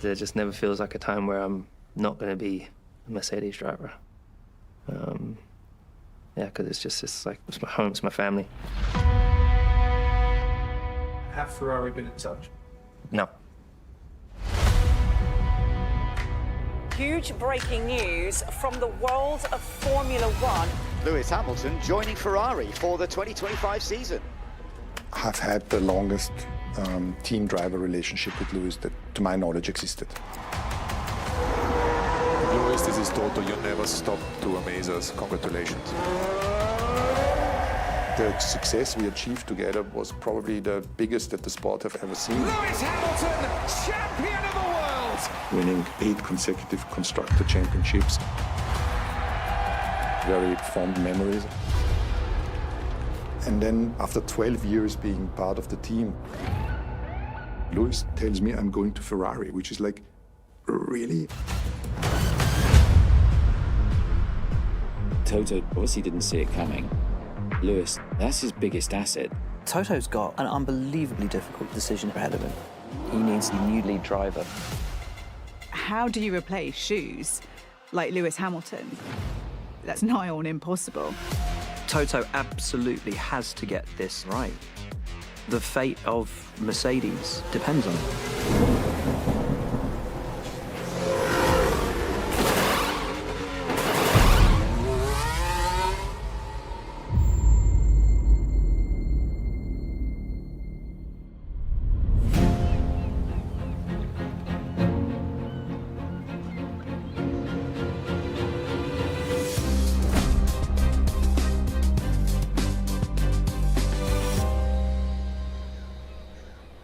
There just never feels like a time where I'm not going to be a Mercedes driver. Yeah, because it's my home, it's my family. Have Ferrari been in touch? No. Huge breaking news from the world of Formula One. Lewis Hamilton joining Ferrari for the 2025 season. I've had the longest team driver relationship with Lewis that, to my knowledge, existed. Lewis, this is Toto. You never stop to amaze us. Congratulations. The success we achieved together was probably the biggest that the sport have ever seen. Lewis Hamilton, champion of the world! Winning 8 consecutive constructor championships. Very fond memories. And then after 12 years being part of the team, Lewis tells me I'm going to Ferrari, which is like, really? Toto obviously didn't see it coming. Lewis, that's his biggest asset. Toto's got an unbelievably difficult decision ahead of him. He needs a new lead driver. How do you replace shoes like Lewis Hamilton? That's nigh on impossible. Toto absolutely has to get this right. The fate of Mercedes depends on it.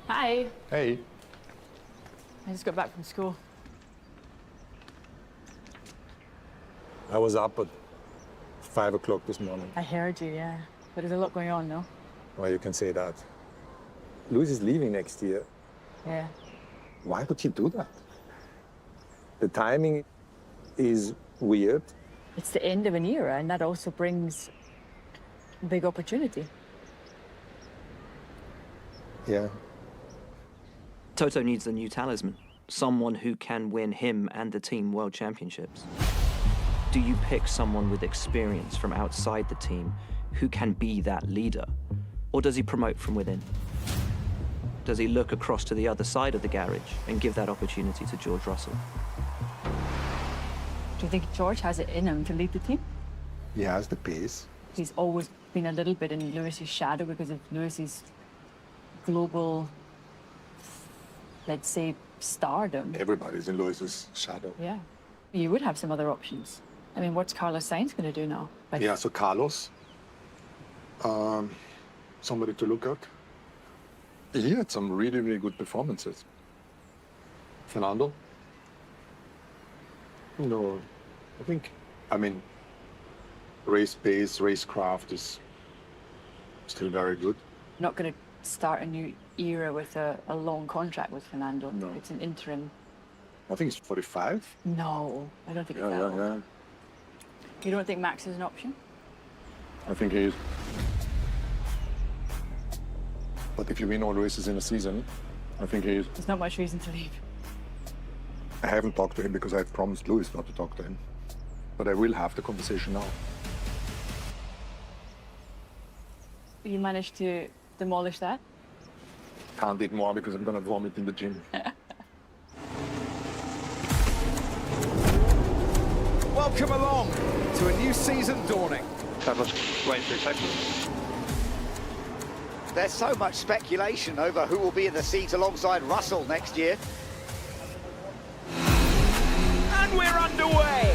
Hi. Hey. I just got back from school. I was up at 5 o'clock this morning. I heard you, yeah. But there's a lot going on, no? Well, you can say that. Lewis is leaving next year. Yeah. Why would he do that? The timing is weird. It's the end of an era, and that also brings a big opportunity. Yeah. Toto needs a new talisman, someone who can win him and the team world championships. Do you pick someone with experience from outside the team who can be that leader? Or does he promote from within? Does he look across to the other side of the garage and give that opportunity to George Russell? Do you think George has it in him to lead the team? He has the pace. He's always been a little bit in Lewis's shadow because of Lewis's global, let's say, stardom. Everybody's in Lewis's shadow. Yeah. You would have some other options. I mean, what's Carlos Sainz going to do now? Like, Yeah, so Carlos, somebody to look at. He had some really, really good performances. Fernando? No, I mean, race pace, racecraft is still very good. not going to start a new era with a long contract with Fernando. No. It's an interim. I think it's 45. No, I don't think it's that old. Yeah. You don't think Max is an option? I think he is. But if you win all races in a season, I think he is. There's not much reason to leave. I haven't talked to him because I've promised Lewis not to talk to him. But I will have the conversation now. You managed to demolish that? Can't eat more because I'm going to vomit in the gym. Welcome along to a new season dawning. There's so much speculation over who will be in the seat alongside Russell next year. And we're underway.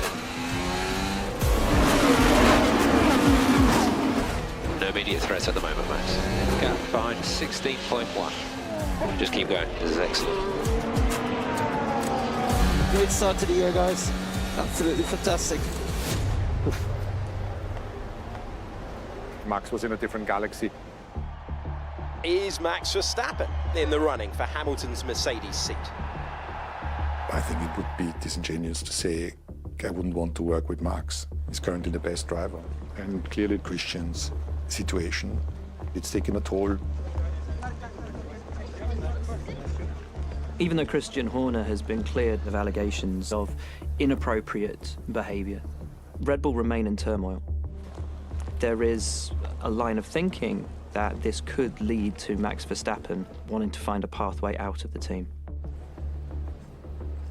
No immediate threat at the moment, Max. Gap behind 16.1. Just keep going. This is excellent. Great start to the year, guys. Absolutely fantastic. Max was in a different galaxy. Is Max Verstappen in the running for Hamilton's Mercedes seat? I think it would be disingenuous to say I wouldn't want to work with Max. He's currently the best driver. And clearly Christian's situation, it's taken a toll. Even though Christian Horner has been cleared of allegations of inappropriate behaviour, Red Bull remain in turmoil. There is a line of thinking that this could lead to Max Verstappen wanting to find a pathway out of the team.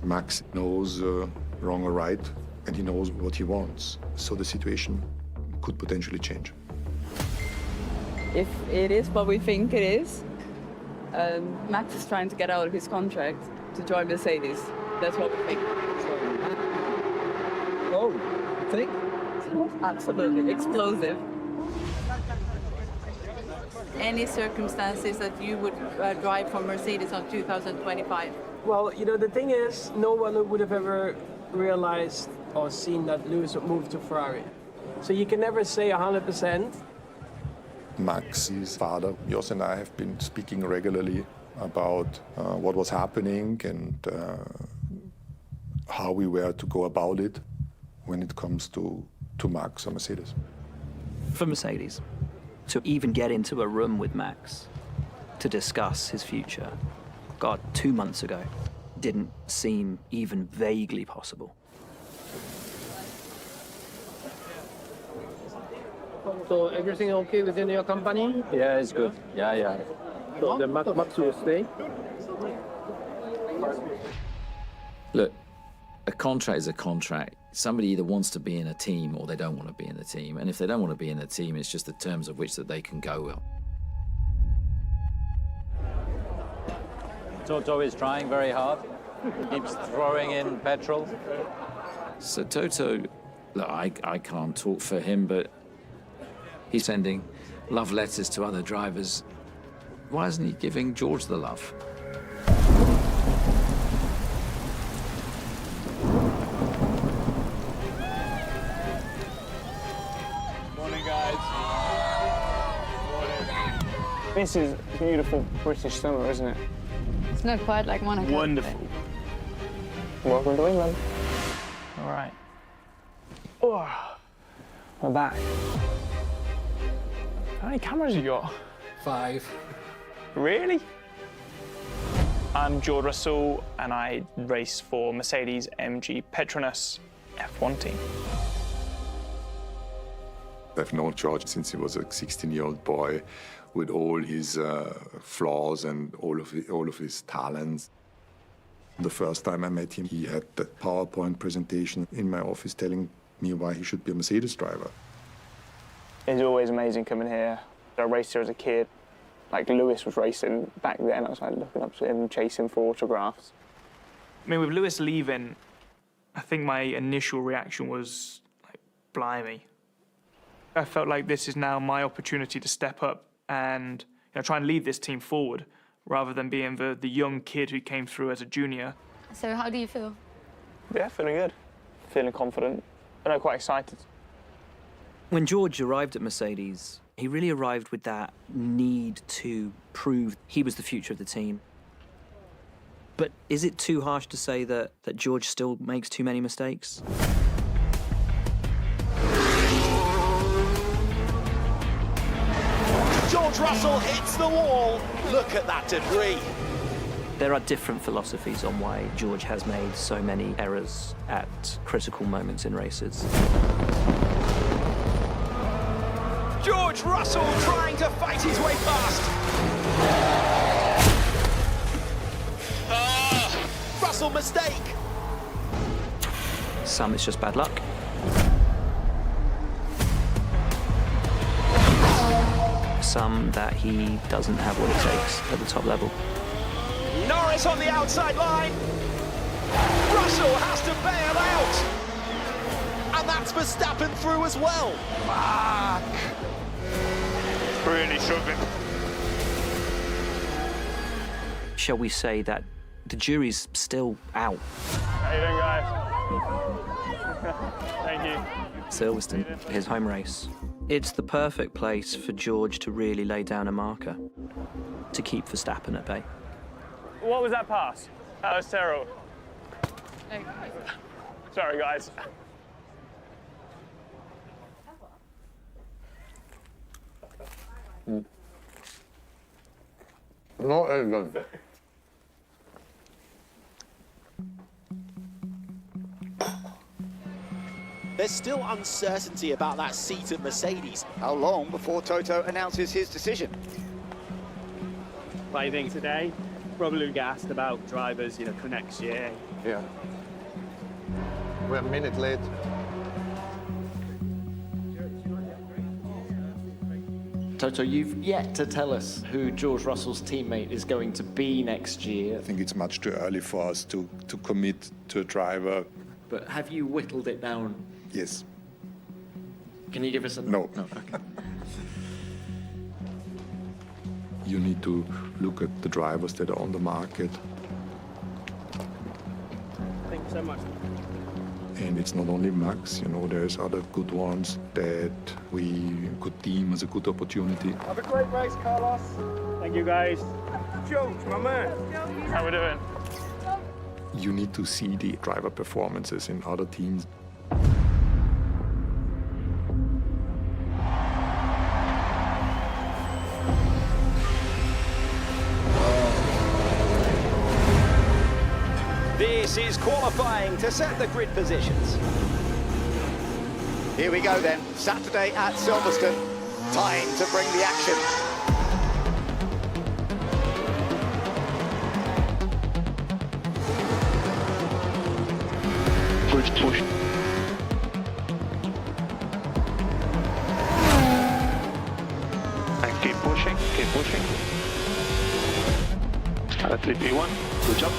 Max knows wrong or right, and he knows what he wants. So the situation could potentially change. If it is what we think it is, Max is trying to get out of his contract to join Mercedes. That's what we think. Oh, you think? Absolutely explosive. Any circumstances that you would drive for Mercedes on 2025? Well, you know, the thing is, no one would have ever realized or seen that Lewis would move to Ferrari. So you can never say 100%. Max's father, Jos, and I have been speaking regularly about what was happening and how we were to go about it when it comes to Max or Mercedes. For Mercedes, to even get into a room with Max to discuss his future, God, 2 months ago, didn't seem even vaguely possible. So everything okay within your company? Yeah, it's good. Yeah. So the Max will stay? Look, a contract is a contract. Somebody either wants to be in a team or they don't want to be in the team. And if they don't want to be in the team, it's just the terms of which that they can go. Toto is trying very hard. Keeps throwing in petrol. So Toto, look, I can't talk for him, but he's sending love letters to other drivers. Why isn't he giving George the love? Morning, guys. Morning. This is beautiful British summer, isn't it? It's not quite like Monaco. Wonderful. Welcome to England. All right. Oh, we're back. How many cameras you got? 5. Really? I'm George Russell, and I race for Mercedes MG Petronas F1 team. I've known George since he was a 16-year-old boy with all his flaws and all of his talents. The first time I met him, he had that PowerPoint presentation in my office telling me why he should be a Mercedes driver. It's always amazing coming here. I raced here as a kid. Like Lewis was racing back then. I was like looking up to him, chasing for autographs. I mean, with Lewis leaving, I think my initial reaction was like, blimey. I felt like this is now my opportunity to step up and try and lead this team forward rather than being the young kid who came through as a junior. So how do you feel? Yeah, feeling good. Feeling confident. And I'm quite excited. When George arrived at Mercedes, he really arrived with that need to prove he was the future of the team. But is it too harsh to say that George still makes too many mistakes? George Russell hits the wall. Look at that debris. There are different philosophies on why George has made so many errors at critical moments in races. George Russell trying to fight his way past. Russell mistake. Some it's just bad luck. Some that he doesn't have what it takes at the top level. Norris on the outside line. Russell has to bail out. And that's Verstappen through as well. Fuck. Really struggling. Shall we say that the jury's still out? How you doing, guys? Thank you. Silverstone, his home race. It's the perfect place for George to really lay down a marker, to keep Verstappen at bay. What was that pass? That was terrible. Sorry, guys. Not very good. there's still uncertainty about that seat at Mercedes. How long before Toto announces his decision? I think today, probably asked about drivers, for next year. Yeah. We're a minute late. Toto, you've yet to tell us who George Russell's teammate is going to be next year. I think it's much too early for us to commit to a driver. But have you whittled it down? Yes. Can you give us a... No. Okay. You need to look at the drivers that are on the market. Thank you so much. And it's not only Max, there's other good ones that we could deem as a good opportunity. Have a great race, Carlos. Thank you, guys. George, my man. How we doing? You need to see the driver performances in other teams. This is qualifying to set the grid positions. Here we go then, Saturday at Silverstone. Time to bring the action. Push. And keep pushing. P1, good job.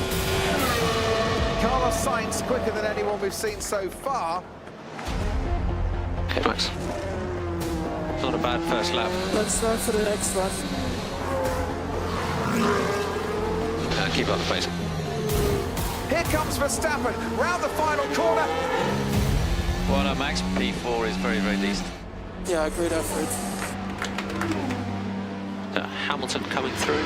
Carlos Sainz quicker than anyone we've seen so far. Okay, Max. Not a bad first lap. Let's start for the next lap. Keep up the pace. Here comes Verstappen, round the final corner. Well done, Max. P4 is very, very decent. Yeah, great effort. Hamilton coming through.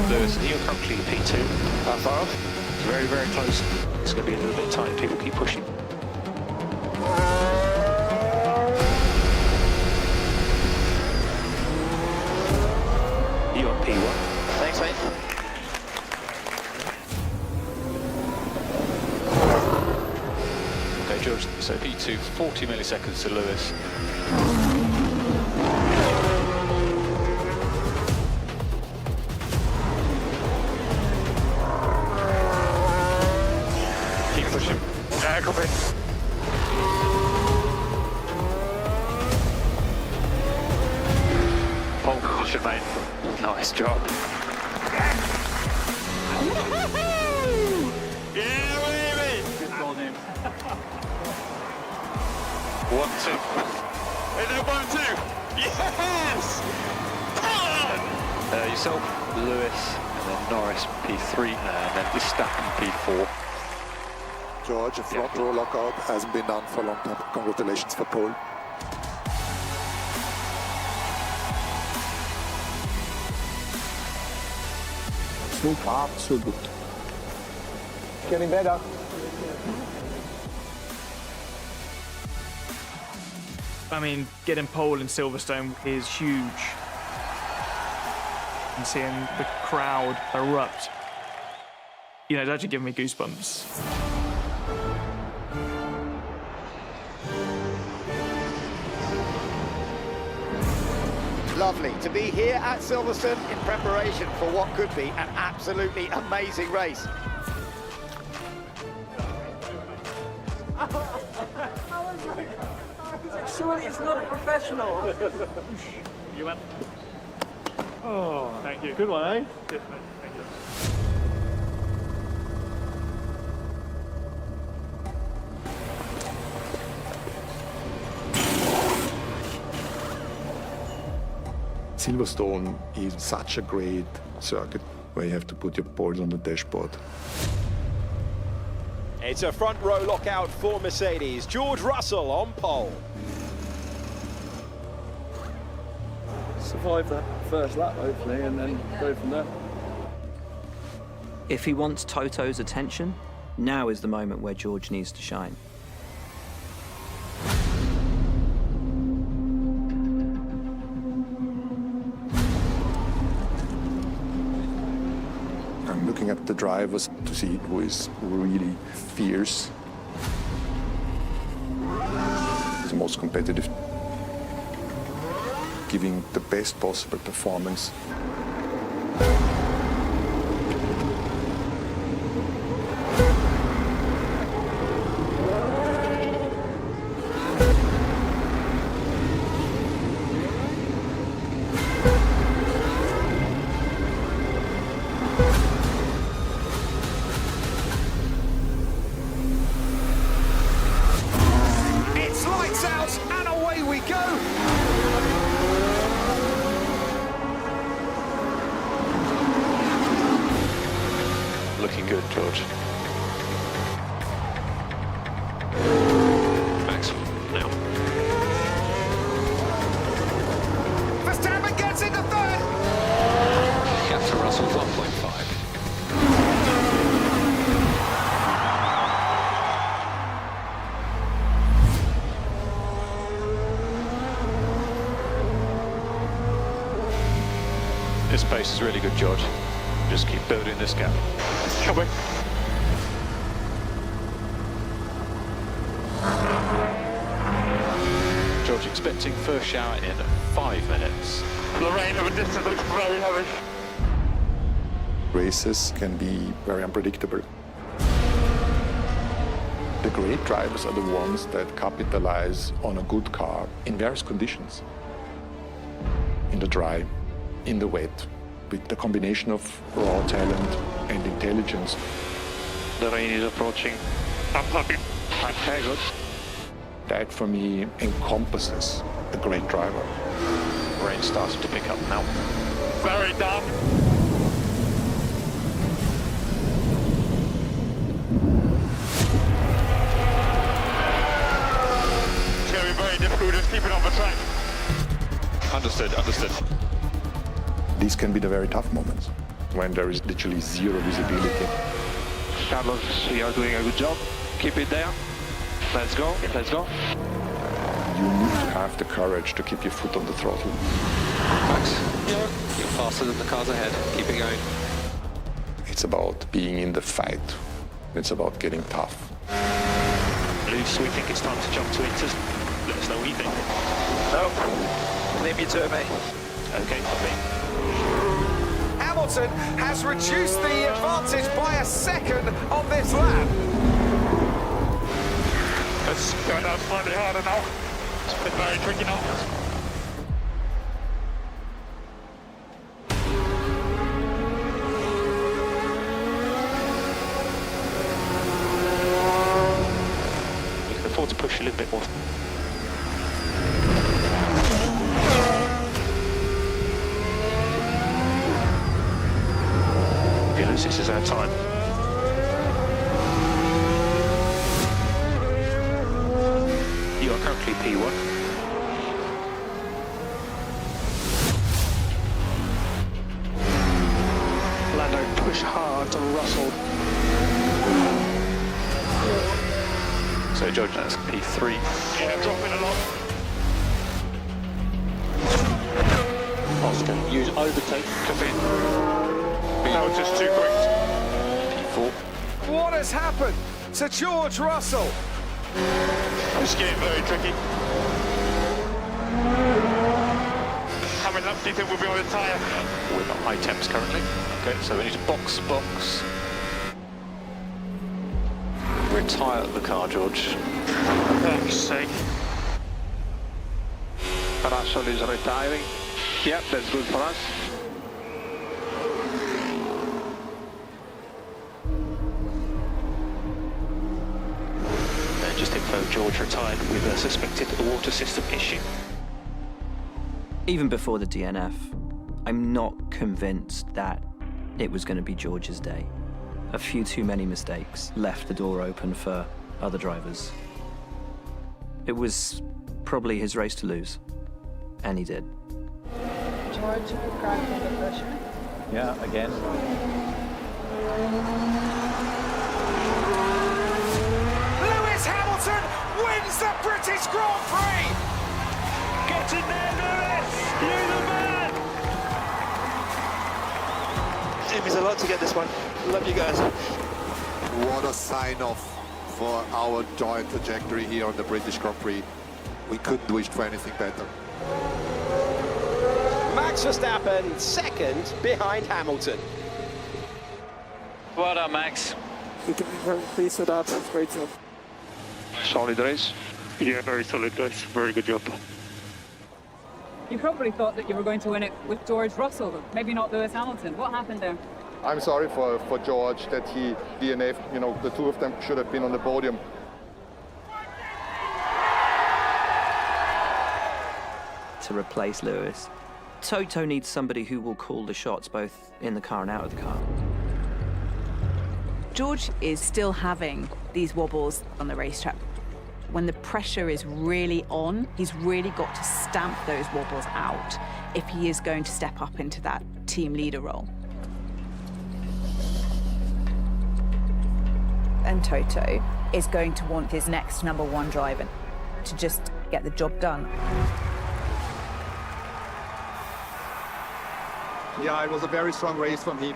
Lewis, you're currently P2. How far off? Very, very close. It's going to be a little bit tight. People keep pushing. You're P1. Thanks, mate. Okay, George, so P2, 40 milliseconds to Lewis. Keep pushing. Yeah, copy. Pole position, mate. Nice job. Yeah, baby! Good ball, James. 1, 2. Hey, no, 1, 2. Yes! Yourself, Lewis, and then Norris P3, and then Verstappen P4. George, a front row lockout hasn't been done for a long time. Congratulations for pole. So far, so good. Getting better. I mean, getting pole in Silverstone is huge. And seeing the crowd erupt, it's actually giving me goosebumps. Lovely to be here at Silverstone in preparation for what could be an absolutely amazing race. Surely it's not a professional. You went. Oh, thank you. Good one, eh? Good, mate. Thank you. Silverstone is such a great circuit where you have to put your balls on the dashboard. It's a front row lockout for Mercedes. George Russell on pole. Survive that first lap, hopefully, and then go from there. If he wants Toto's attention, now is the moment where George needs to shine. I'm looking at the drivers to see who is really fierce. The most competitive, giving the best possible performance. It's lights out and away we go. Looking good, George. Max, now. Verstappen gets into third. Gap to Russell, 1.5. This pace is really good, George. Just keep building this gap. Coming. George, expecting first shower in 5 minutes. The rain of a distance looks very heavy. Races can be very unpredictable. The great drivers are the ones that capitalize on a good car in various conditions. In the dry, in the wet, with the combination of raw talent and intelligence. The rain is approaching. I'm happy. Okay, good. That, for me, encompasses a great driver. Rain starting to pick up now. Very damp. It's going to be very difficult just keeping on the track. Understood, understood. These can be the very tough moments, when there is literally zero visibility. Carlos, you are doing a good job. Keep it there. Let's go, let's go. You need to have the courage to keep your foot on the throttle. Max, you're faster than the cars ahead. Keep it going. It's about being in the fight. It's about getting tough. Luce, we think it's time to jump to Inters. Let us know what you think. No, leave me to it, mate. Okay, copy. Hamilton has reduced the advantage by a second on this lap. It's going out slightly harder now. It's been very tricky now. We can afford to push a little bit more. Okay, Luce, this is our time. You are currently P1. Lando, push hard on Russell. So George, that's P3. Yeah, dropping a lot. Oscar, use overtake. Copy. That was just too quick. P4. What has happened to George Russell? It's getting very tricky. How many laps do you think we'll be on the tyre? We've got high temps currently. Okay, so we need to box. Retire the car, George. For heck's sake. Russell is retiring. Yep, that's good for us. And just info, George retired with a suspected water system issue. Even before the DNF, I'm not convinced that it was going to be George's day. A few too many mistakes left the door open for other drivers. It was probably his race to lose, and he did. George cracked under pressure. Yeah, again. Lewis Hamilton wins the British Grand Prix! Get in there, Lewis! You're the man! It means a lot to get this one. Love you guys. What a sign of for our joint trajectory here on the British Grand Prix. We couldn't wish for anything better. Max Verstappen, second behind Hamilton. Well done, Max. We can be very pleased with that. Great job. Solid race. Yeah, very solid race. Very good job. You probably thought that you were going to win it with George Russell, maybe not Lewis Hamilton. What happened there? I'm sorry for George that he DNF'd. You know, the two of them should have been on the podium. To replace Lewis, Toto needs somebody who will call the shots both in the car and out of the car. George is still having these wobbles on the racetrack. When the pressure is really on, he's really got to stamp those wobbles out if he is going to step up into that team leader role. And Toto is going to want his next #1 driver to just get the job done. Yeah, it was a very strong race from him.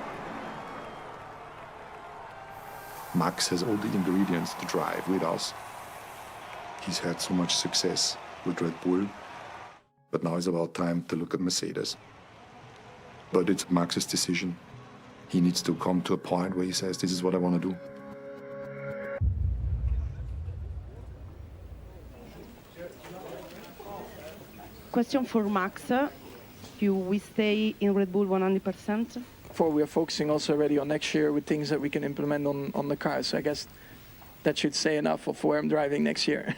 Max has all the ingredients to drive with us. He's had so much success with Red Bull, but now it's about time to look at Mercedes. But it's Max's decision. He needs to come to a point where he says, this is what I want to do. Question for Max. You will stay in Red Bull 100%? We are focusing also already on next year with things that we can implement on the cars. So I guess that should say enough of where I'm driving next year.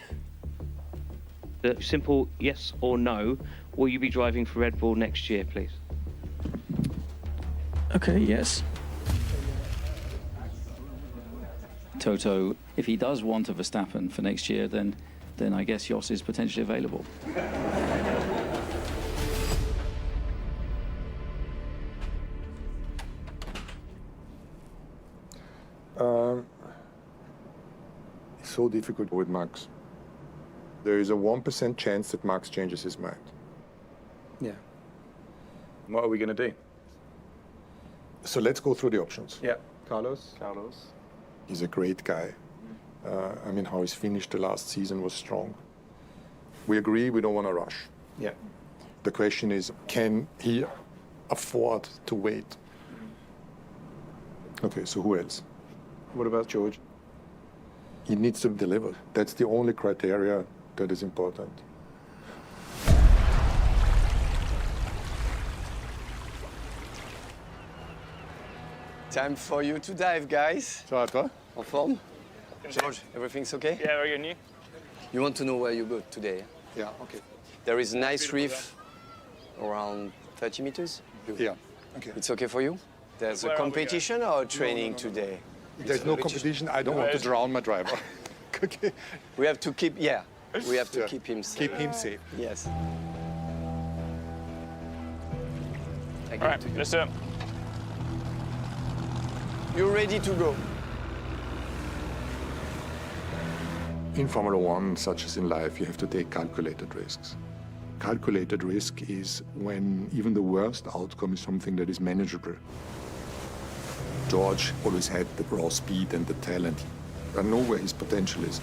Simple yes or no. Will you be driving for Red Bull next year, please? Okay, yes. Toto, if he does want a Verstappen for next year, then I guess Jos is potentially available. It's so difficult with Max. There is a 1% chance that Max changes his mind. Yeah. What are we going to do? So let's go through the options. Yeah. Carlos? He's a great guy. I mean, how he's finished the last season was strong. We agree we don't want to rush. Yeah. The question is, can he afford to wait? Okay, so who else? What about George? He needs to deliver. That's the only criteria that is important. Time for you to dive, guys. Ça va, toi? En forme? George, everything's okay? Yeah, very good. You want to know where you go today? Yeah, okay. There is a nice reef around 30 meters. Yeah, okay. It's okay for you? There's a competition or training today? There's no competition. I don't want to drown my driver. Okay. We have to keep, we have to keep him safe. Keep him safe. Yes. All right, let's do it. You're ready to go. In Formula One, such as in life, you have to take calculated risks. Calculated risk is when even the worst outcome is something that is manageable. George always had the raw speed and the talent. I know where his potential is.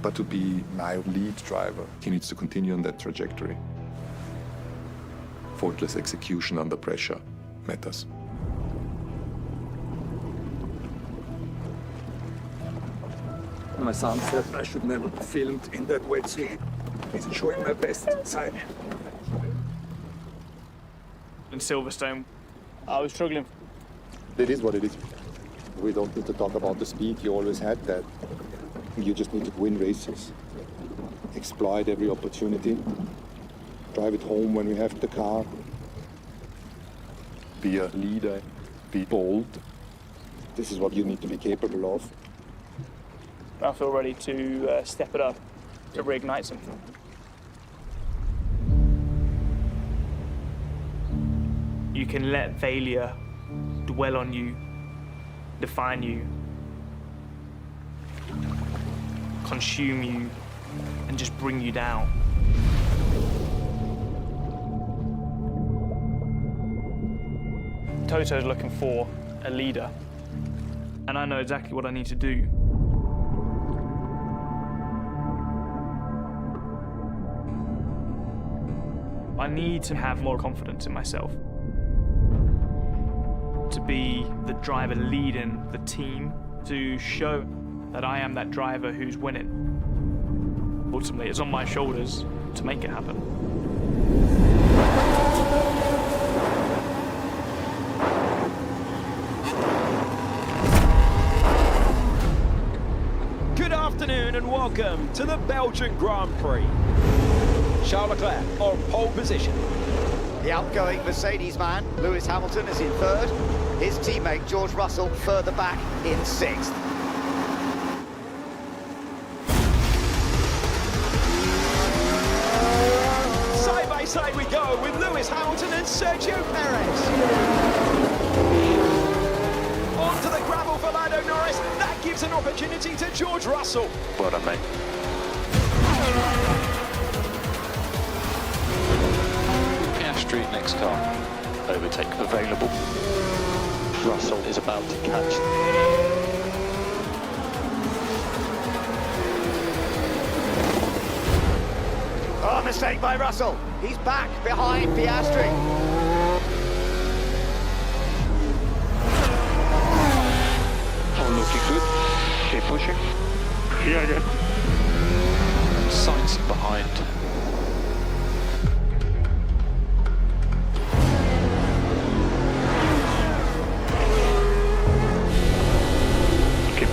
But to be my lead driver, he needs to continue on that trajectory. Faultless execution under pressure matters. My son said I should never be filmed in that wetsuit. He's showing my best side. In Silverstone, I was struggling. It is what it is. We don't need to talk about the speed. You always had that. You just need to win races. Exploit every opportunity. Drive it home when we have the car. Be a leader. Be bold. This is what you need to be capable of. I feel ready to step it up, to reignite something. You can let failure dwell on you, define you, consume you, and just bring you down. Toto's looking for a leader, and I know exactly what I need to do. I need to have more confidence in myself. To be the driver leading the team, to show that I am that driver who's winning. Ultimately, it's on my shoulders to make it happen. Good afternoon and welcome to the Belgian Grand Prix. Charles Leclerc on pole position. The outgoing Mercedes man, Lewis Hamilton, is in third. His teammate, George Russell, further back in sixth. Side by side we go with Lewis Hamilton and Sergio Perez. Onto the gravel for Lando Norris. That gives an opportunity to George Russell. Well done, mate. Street next car. Overtake available. Russell is about to catch. Oh, mistake by Russell. He's back behind Piastri. Oh, looking good. Keep pushing. Yeah. Sainz behind.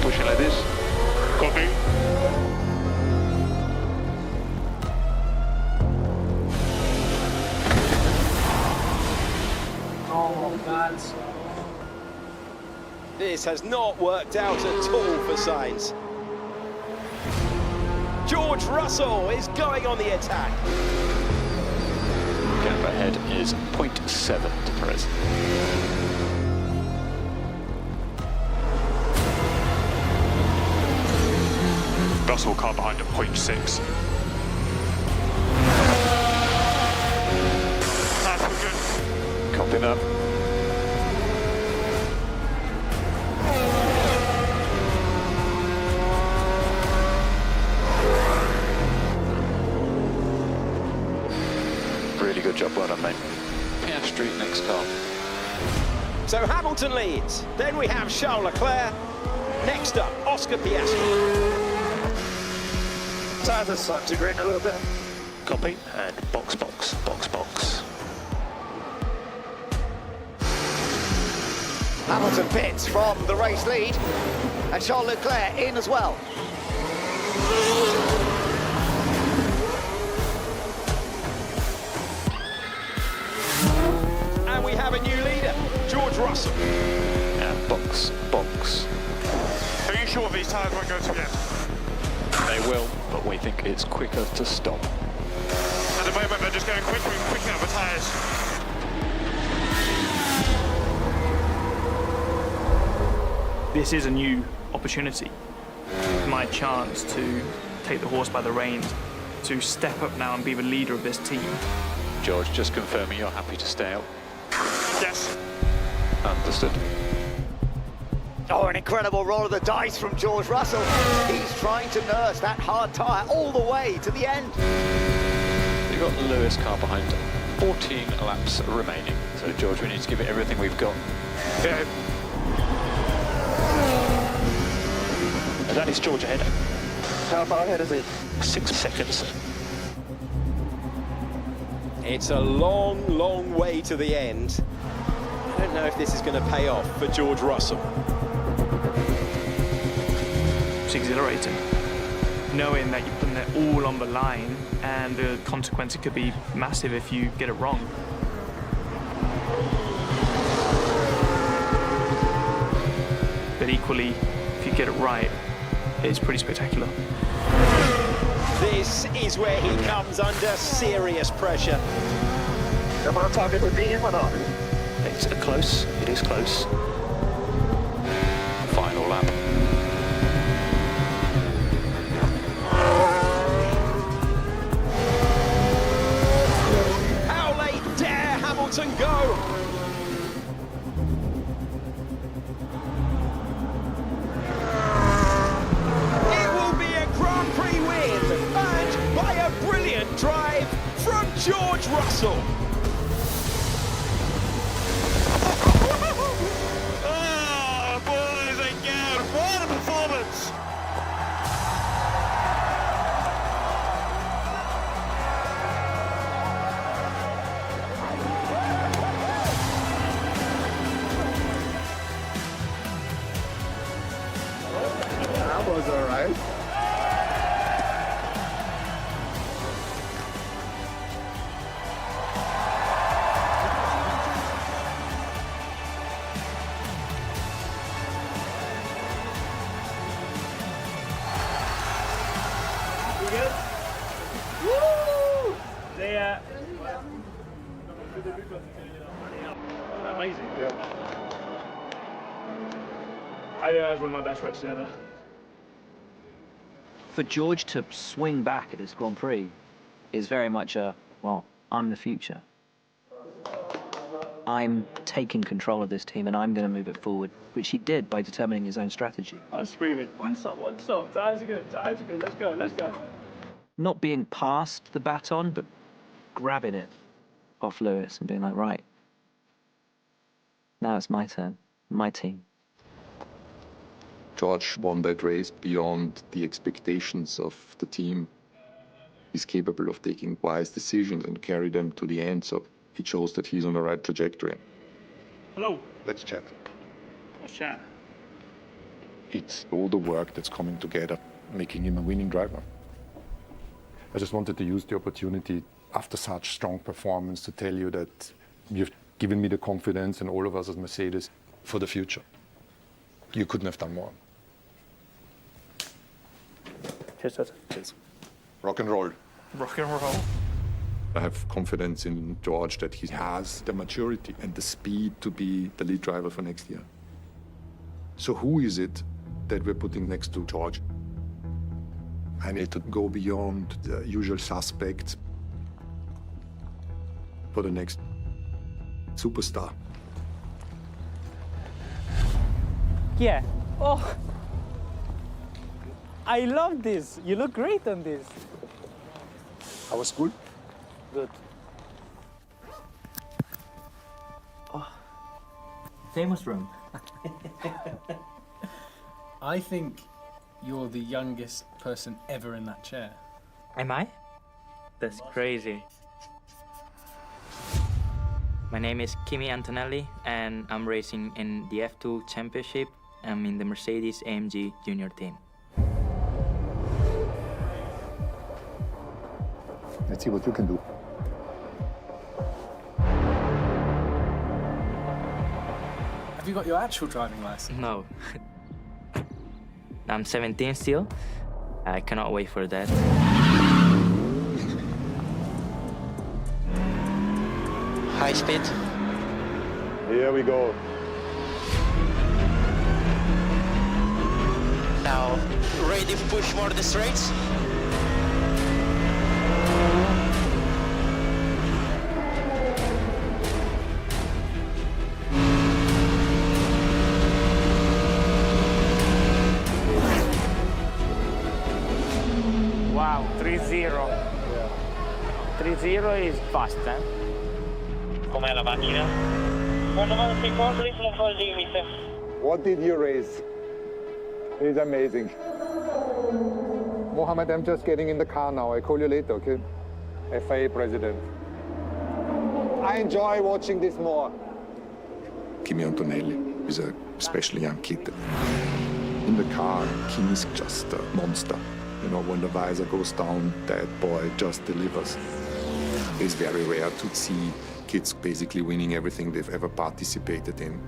Pushing like this. Copy. Oh, bad. This has not worked out at all for Sainz. George Russell is going on the attack. Gap ahead is 0.7 to Perez. Russell car behind at 0.6. That's good. Copy that. Really good job, well done, mate. Piastri next car. So Hamilton leads. Then we have Charles Leclerc. Next up, Oscar Piastri. Tires are starting to grin a little bit. Copy, and box. Hamilton pits from the race lead, and Charles Leclerc in as well. And we have a new leader, George Russell. And box. Are you sure these tires won't go together? They will, but we think it's quicker to stop. At the moment, they're just going quicker and quicker out the tyres. This is a new opportunity. My chance to take the horse by the reins, to step up now and be the leader of this team. George, just confirming you're happy to stay out. Yes. Understood. Oh, an incredible roll of the dice from George Russell. He's trying to nurse that hard tyre all the way to the end. You've got the Lewis car behind, 14 laps remaining. So, George, we need to give it everything we've got. Yeah. That is George ahead. How far ahead is it? 6 seconds. It's a long way to the end. I don't know if this is going to pay off for George Russell. It's exhilarating, knowing that you're putting it all on the line and the consequence could be massive if you get it wrong. But equally, if you get it right, it's pretty spectacular. This is where he comes under serious pressure. Am I on target with being or not? It's close. It is close. Final lap. How late dare Hamilton go? It will be a Grand Prix win, and by a brilliant drive from George George Russell. Oh, boys and girls, what a performance! That was all right. Amazing. Yeah. I think that was one of my best races ever. For George to swing back at this Grand Prix is very much a, well, I'm the future. I'm taking control of this team and I'm going to move it forward, which he did by determining his own strategy. I was screaming, one stop, tires are good, let's go. Not being passed the baton, but grabbing it off Lewis and being like, right, now it's my turn, my team. George won that race beyond the expectations of the team. He's capable of taking wise decisions and carry them to the end, so it shows that he's on the right trajectory. Hello. Let's chat. Let's chat. It's all the work that's coming together, making him a winning driver. I just wanted to use the opportunity after such strong performance to tell you that you've given me the confidence and all of us as Mercedes for the future. You couldn't have done more. Cheers, Toto. Cheers. Rock and roll. Rock and roll. I have confidence in George that he has the maturity and the speed to be the lead driver for next year. So who is it that we're putting next to George? I need to go beyond the usual suspects for the next superstar. Yeah. Oh, I love this. You look great on this. How was school? Good. Oh, famous room. I think you're the youngest person ever in that chair. Am I? That's crazy. My name is Kimi Antonelli, and I'm racing in the F2 Championship. I'm in the Mercedes AMG Junior team. Let's see what you can do. Have you got your actual driving license? No. I'm 17 still. I cannot wait for that. High speed. Here we go. Now, ready to push more the straights. Wow, 3-0. 3-0 is fast, eh? Com'è la macchina? Quando vado sui controlli sono fuori limite. What did you race? It's amazing. Mohammed, I'm just getting in the car now. I call you later, okay? FIA president. I enjoy watching this more. Kimi Antonelli is a especially young kid. In the car, Kimi's just a monster. You know, when the visor goes down, that boy just delivers. It's very rare to see kids basically winning everything they've ever participated in.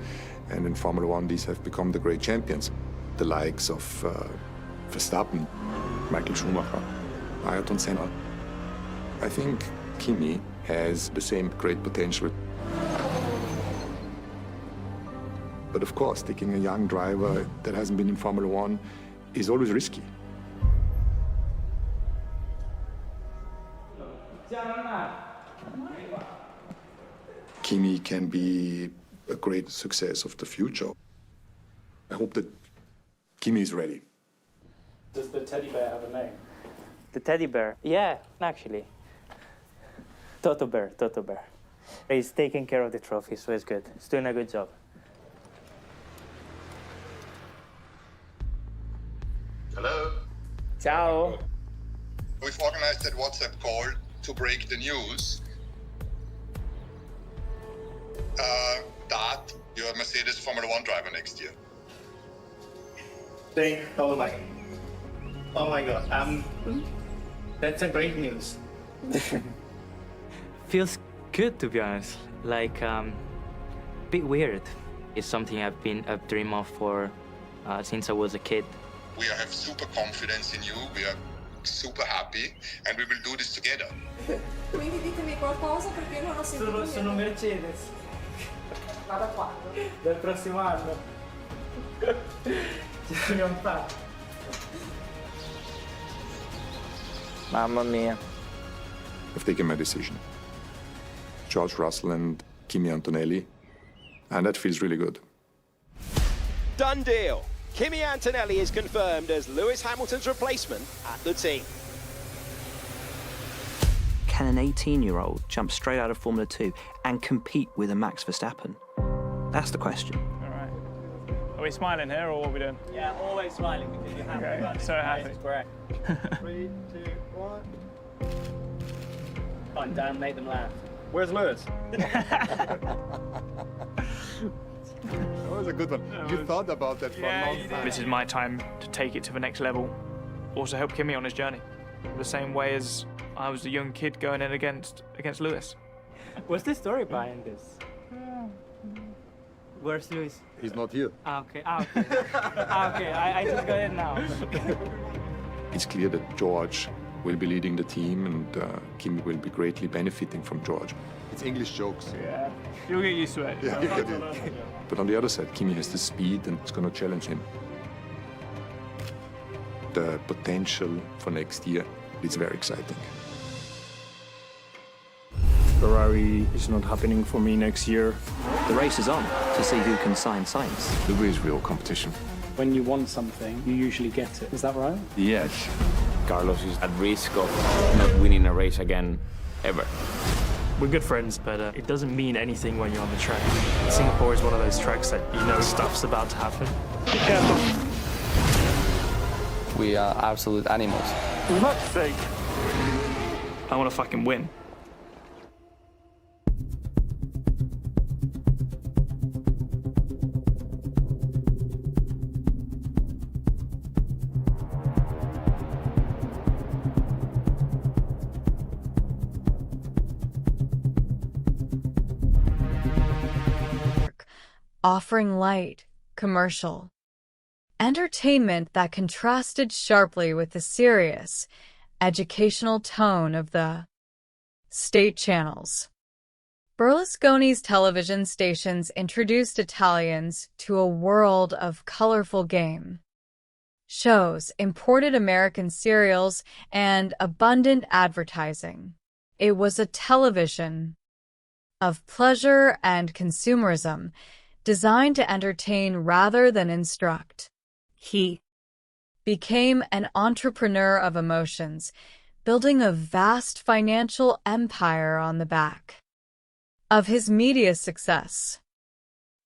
And in Formula One, these have become the great champions. The likes of Verstappen, Michael Schumacher, Ayrton Senna. I think Kimi has the same great potential. But of course, taking a young driver that hasn't been in Formula One is always risky. Kimi can be a great success of the future. I hope that Kimi is ready. Does the teddy bear have a name? The teddy bear? Yeah, actually. Toto Bear. He's taking care of the trophy, so it's good. He's doing a good job. Hello. Ciao. We've organized that WhatsApp call to break the news that you're a Mercedes Formula 1 driver next year. Oh my God. That's a great news. Feels good, to be honest. Like, bit weird. It's something I've dreamed of for since I was a kid. We have super confidence in you. We are super happy, and we will do this together. Quindi ditemi qualcosa perché non ho sentito Sono Mercedes. Vado qua. Del prossimo anno. Ci dobbiamo fare. Mamma mia. I've taken my decision. George Russell and Kimi Antonelli, and that feels really good. Done deal. Kimi Antonelli is confirmed as Lewis Hamilton's replacement at the team. Can an 18-year-old jump straight out of Formula 2 and compete with a Max Verstappen? That's the question. All right. Are we smiling here, or what are we doing? Yeah, always smiling because you're happy. Okay, so happy. That's correct. 3, 2, 1. Come on, Dan, make them laugh. Where's Lewis? That was a good one. You thought about that for a long time. This is my time to take it to the next level. Also help Kimi on his journey. The same way as I was a young kid going in against Lewis. What's the story behind this? Where's Lewis? He's not here. Okay. Okay, I just got it now. It's clear that George will be leading the team, and Kimi will be greatly benefiting from George. It's English jokes. Yeah, you'll get used to it. Yeah, you get it. But on the other side, Kimi has the speed, and it's going to challenge him. The potential for next year is very exciting. Ferrari is not happening for me next year. The race is on to see who can sign Sainz. There is real competition. When you want something, you usually get it. Is that right? Yes. Carlos is at risk of not winning a race again, ever. We're good friends, but it doesn't mean anything when you're on the track. Singapore is one of those tracks that you know stuff's about to happen. Be careful. We are absolute animals. For fuck's sake. I want to fucking win. Offering light, commercial, entertainment that contrasted sharply with the serious, educational tone of the state channels. Berlusconi's television stations introduced Italians to a world of colorful game shows, imported American cereals, and abundant advertising. It was a television of pleasure and consumerism, designed to entertain rather than instruct. He became an entrepreneur of emotions, building a vast financial empire on the back of his media success.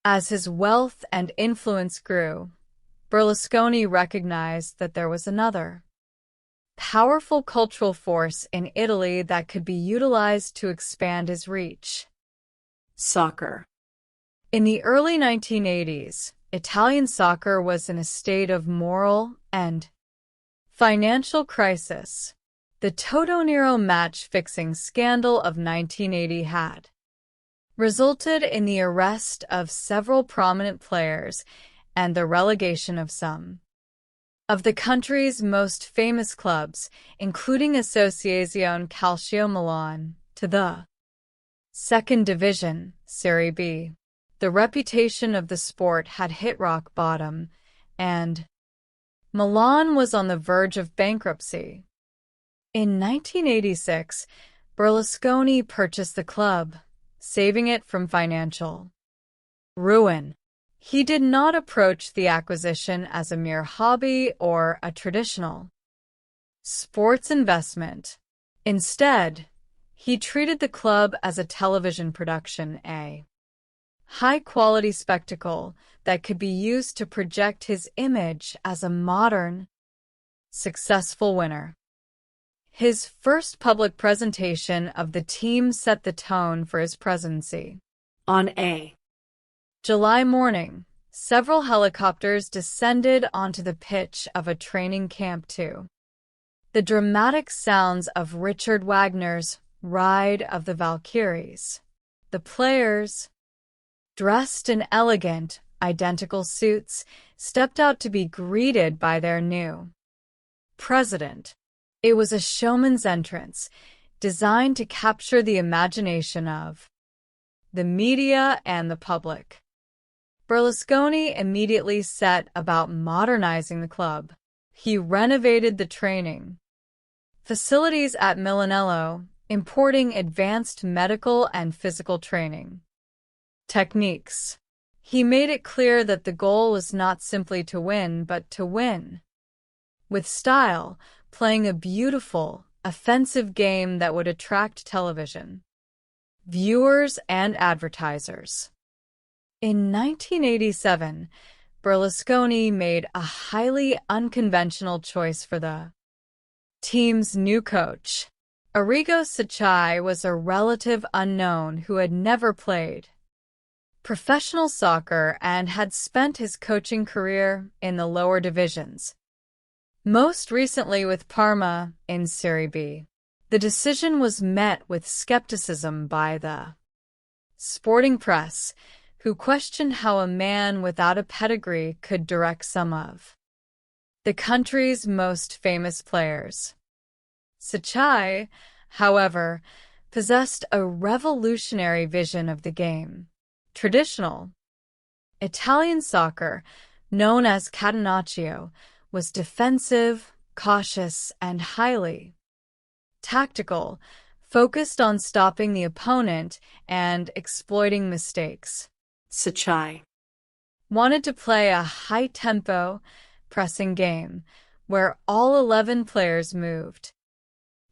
As his wealth and influence grew, Berlusconi recognized that there was another powerful cultural force in Italy that could be utilized to expand his reach: soccer. In the early 1980s, Italian soccer was in a state of moral and financial crisis. The Totò match-fixing scandal of 1980 had resulted in the arrest of several prominent players and the relegation of some of the country's most famous clubs, including Associazione Calcio Milan, to the second division, Serie B. The reputation of the sport had hit rock bottom, and Milan was on the verge of bankruptcy. In 1986, Berlusconi purchased the club, saving it from financial ruin. He did not approach the acquisition as a mere hobby or a traditional sports investment. Instead, He treated the club as a television production, a high-quality spectacle that could be used to project his image as a modern, successful winner. His first public presentation of the team set the tone for his presidency. On a July morning, several helicopters descended onto the pitch of a training camp too. The dramatic sounds of Richard Wagner's Ride of the Valkyries. The players, dressed in elegant, identical suits, stepped out to be greeted by their new president. It was a showman's entrance, designed to capture the imagination of the media and the public. Berlusconi immediately set about modernizing the club. He renovated the training facilities at Milanello, importing advanced medical and physical training techniques. He made it clear that the goal was not simply to win, but to win with style, playing a beautiful, offensive game that would attract television viewers and advertisers. In 1987, Berlusconi made a highly unconventional choice for the team's new coach. Arrigo Sacchi was a relative unknown who had never played professional soccer and had spent his coaching career in the lower divisions, most recently with Parma in Serie B. The decision was met with skepticism by the sporting press, who questioned how a man without a pedigree could direct some of the country's most famous players. Sacchi, however, possessed a revolutionary vision of the game. Traditional Italian soccer, known as catenaccio, was defensive, cautious, and highly tactical, focused on stopping the opponent and exploiting mistakes. Sacchi wanted to play a high-tempo, pressing game where all 11 players moved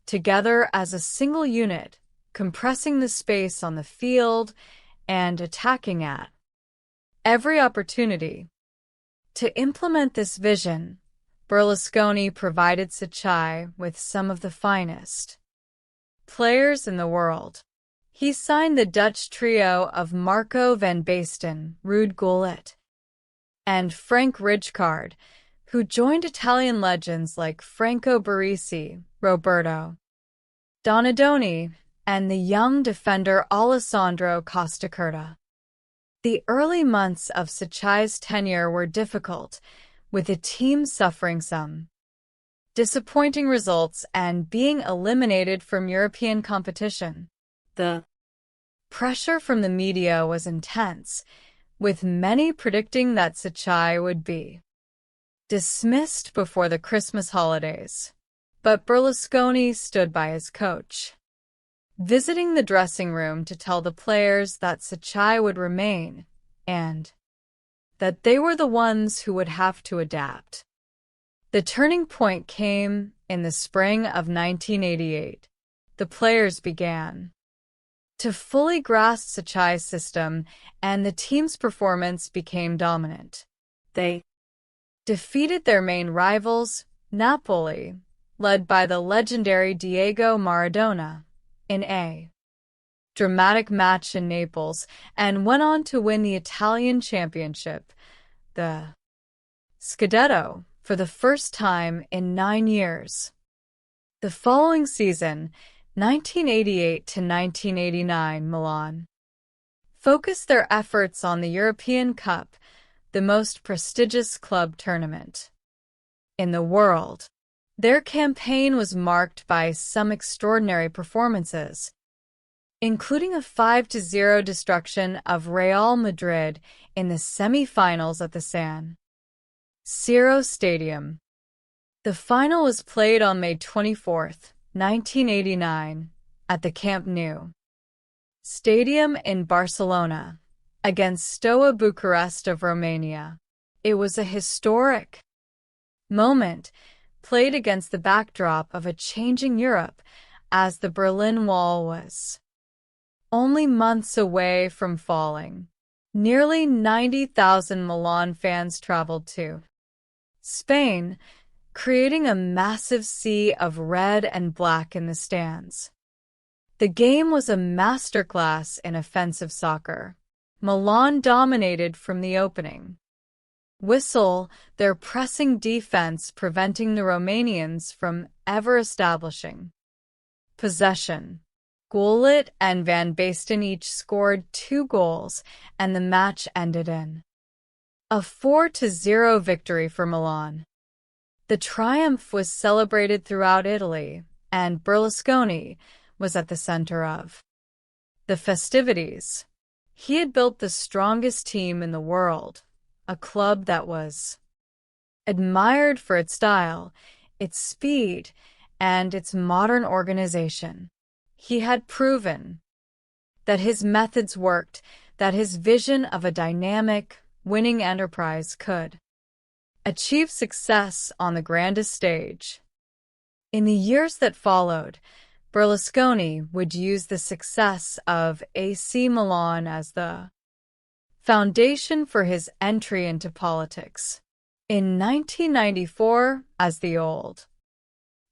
together as a single unit, compressing the space on the field and attacking at every opportunity. To implement this vision, Berlusconi provided Sacchi with some of the finest players in the world. He signed the Dutch trio of Marco van Basten, Ruud Gullit, and Frank Rijkaard, who joined Italian legends like Franco Baresi, Roberto Donadoni, and the young defender Alessandro Costacurta. The early months of Sacchi's tenure were difficult, with the team suffering some disappointing results and being eliminated from European competition. The pressure from the media was intense, with many predicting that Sacchi would be dismissed before the Christmas holidays. But Berlusconi stood by his coach, visiting the dressing room to tell the players that Sacchi would remain and that they were the ones who would have to adapt. The turning point came in the spring of 1988. The players began to fully grasp Sacchi's system, and the team's performance became dominant. They defeated their main rivals, Napoli, led by the legendary Diego Maradona, in a dramatic match in Naples, and went on to win the Italian championship, the Scudetto, for the first time in 9 years. The following season, 1988 to 1989, Milan focused their efforts on the European Cup, the most prestigious club tournament in the world. Their campaign was marked by some extraordinary performances, including a 5-0 destruction of Real Madrid in the semi-finals at the San Siro Stadium. The final was played on May 24, 1989, at the Camp Nou Stadium in Barcelona, against Steaua Bucharest of Romania. It was a historic moment, played against the backdrop of a changing Europe as the Berlin Wall was only months away from falling. Nearly 90,000 Milan fans traveled to Spain, creating a massive sea of red and black in the stands. The game was a masterclass in offensive soccer. Milan dominated from the opening whistle, their pressing defense preventing the Romanians from ever establishing possession. Gullit and Van Basten each scored 2 goals, and the match ended in a 4-0 victory for Milan. The triumph was celebrated throughout Italy, and Berlusconi was at the center of the festivities. He had built the strongest team in the world, a club that was admired for its style, its speed, and its modern organization. He had proven that his methods worked, that his vision of a dynamic, winning enterprise could achieve success on the grandest stage. In the years that followed, Berlusconi would use the success of AC Milan as the foundation for his entry into politics. In 1994, as the old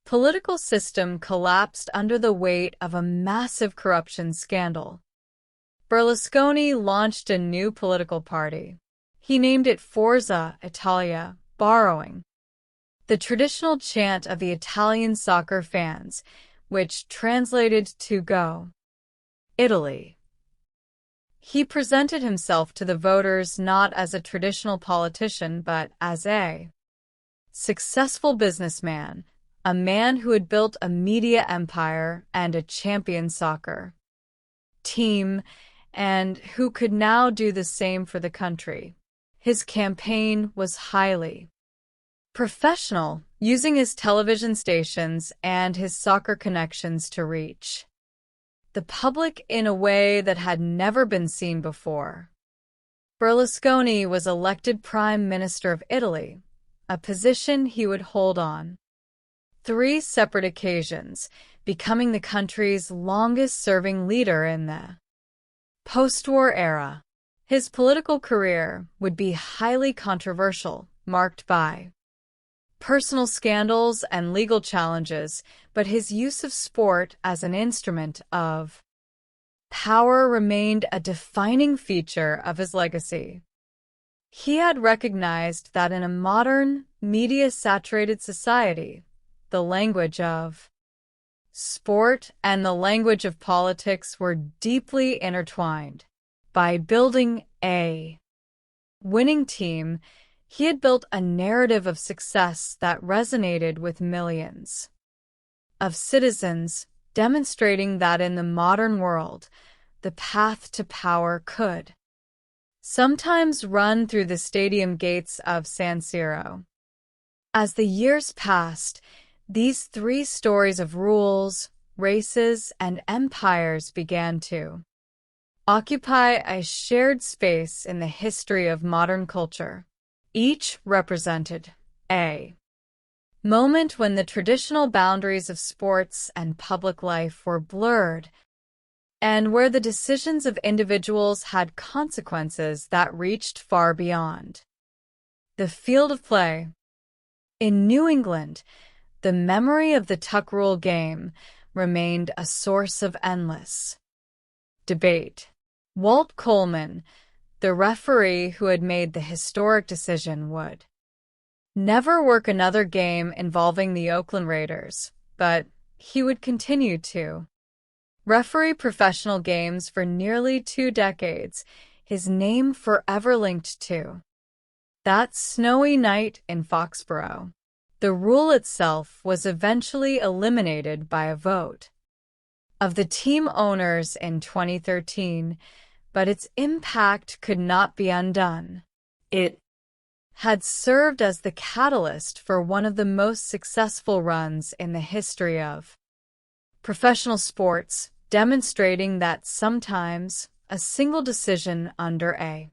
political system collapsed under the weight of a massive corruption scandal, Berlusconi launched a new political party. He named it Forza Italia, borrowing the traditional chant of the Italian soccer fans, which translated to Go Italy. He presented himself to the voters not as a traditional politician, but as a successful businessman, a man who had built a media empire and a champion soccer team, and who could now do the same for the country. His campaign was highly professional, using his television stations and his soccer connections to reach the public in a way that had never been seen before. Berlusconi was elected Prime Minister of Italy, a position he would hold on 3 separate occasions, becoming the country's longest-serving leader in the post-war era. His political career would be highly controversial, marked by personal scandals and legal challenges, but his use of sport as an instrument of power remained a defining feature of his legacy. He had recognized that in a modern, media-saturated society, the language of sport and the language of politics were deeply intertwined. By building a winning team, he had built a narrative of success that resonated with millions of citizens, demonstrating that in the modern world, the path to power could sometimes run through the stadium gates of San Siro. As the years passed, these 3 stories of rules, races, and empires began to occupy a shared space in the history of modern culture. Each represented a moment when the traditional boundaries of sports and public life were blurred, and where the decisions of individuals had consequences that reached far beyond the field of play. In New England, the memory of the tuck rule game remained a source of endless debate. Walt Coleman, the referee who had made the historic decision, would never work another game involving the Oakland Raiders, but he would continue to referee professional games for nearly 2 decades, his name forever linked to that snowy night in Foxborough. The rule itself was eventually eliminated by a vote of the team owners in 2013, but its impact could not be undone. It had served as the catalyst for one of the most successful runs in the history of professional sports, demonstrating that sometimes a single decision under a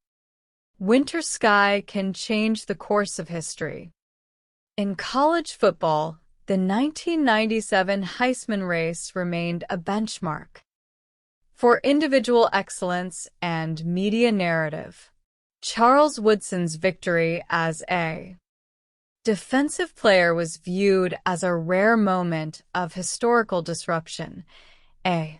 winter sky can change the course of history. In college football, The 1997 Heisman race remained a benchmark for individual excellence and media narrative. Charles Woodson's victory as a defensive player was viewed as a rare moment of historical disruption, a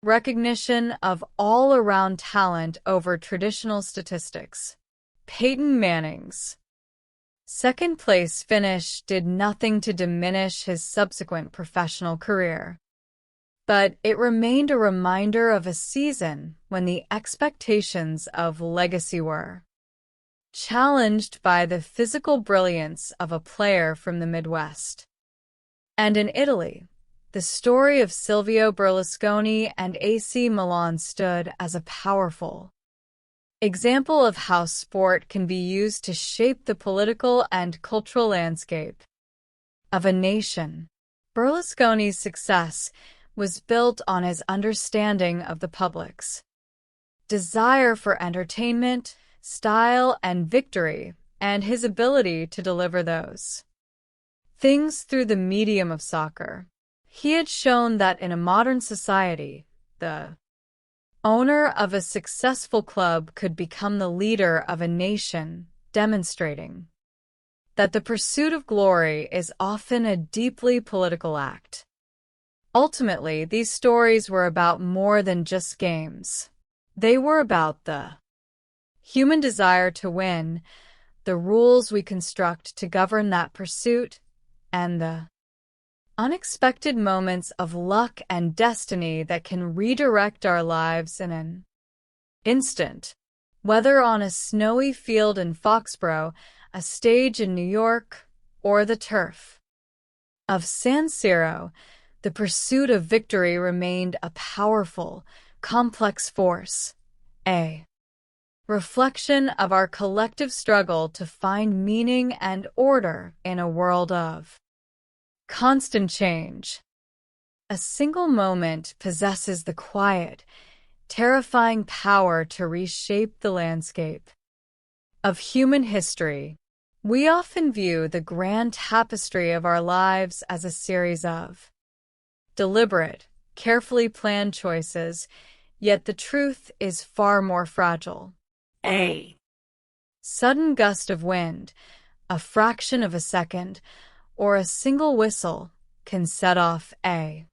recognition of all-around talent over traditional statistics. Peyton Manning's second-place finish did nothing to diminish his subsequent professional career, but it remained a reminder of a season when the expectations of legacy were challenged by the physical brilliance of a player from the Midwest. And in Italy, the story of Silvio Berlusconi and AC Milan stood as a powerful example of how sport can be used to shape the political and cultural landscape of a nation. Berlusconi's success was built on his understanding of the public's desire for entertainment, style, and victory, and his ability to deliver those things through the medium of soccer. He had shown that in a modern society, the owner of a successful club could become the leader of a nation, demonstrating that the pursuit of glory is often a deeply political act. Ultimately, these stories were about more than just games. They were about the human desire to win, the rules we construct to govern that pursuit, and the unexpected moments of luck and destiny that can redirect our lives in an instant. Whether on a snowy field in Foxborough, a stage in New York, or the turf of San Siro, the pursuit of victory remained a powerful, complex force, a reflection of our collective struggle to find meaning and order in a world of constant change. A single moment possesses the quiet, terrifying power to reshape the landscape of human history. We often view the grand tapestry of our lives as a series of deliberate, carefully planned choices, yet the truth is far more fragile. A sudden gust of wind, a fraction of a second, or a single whistle can set off a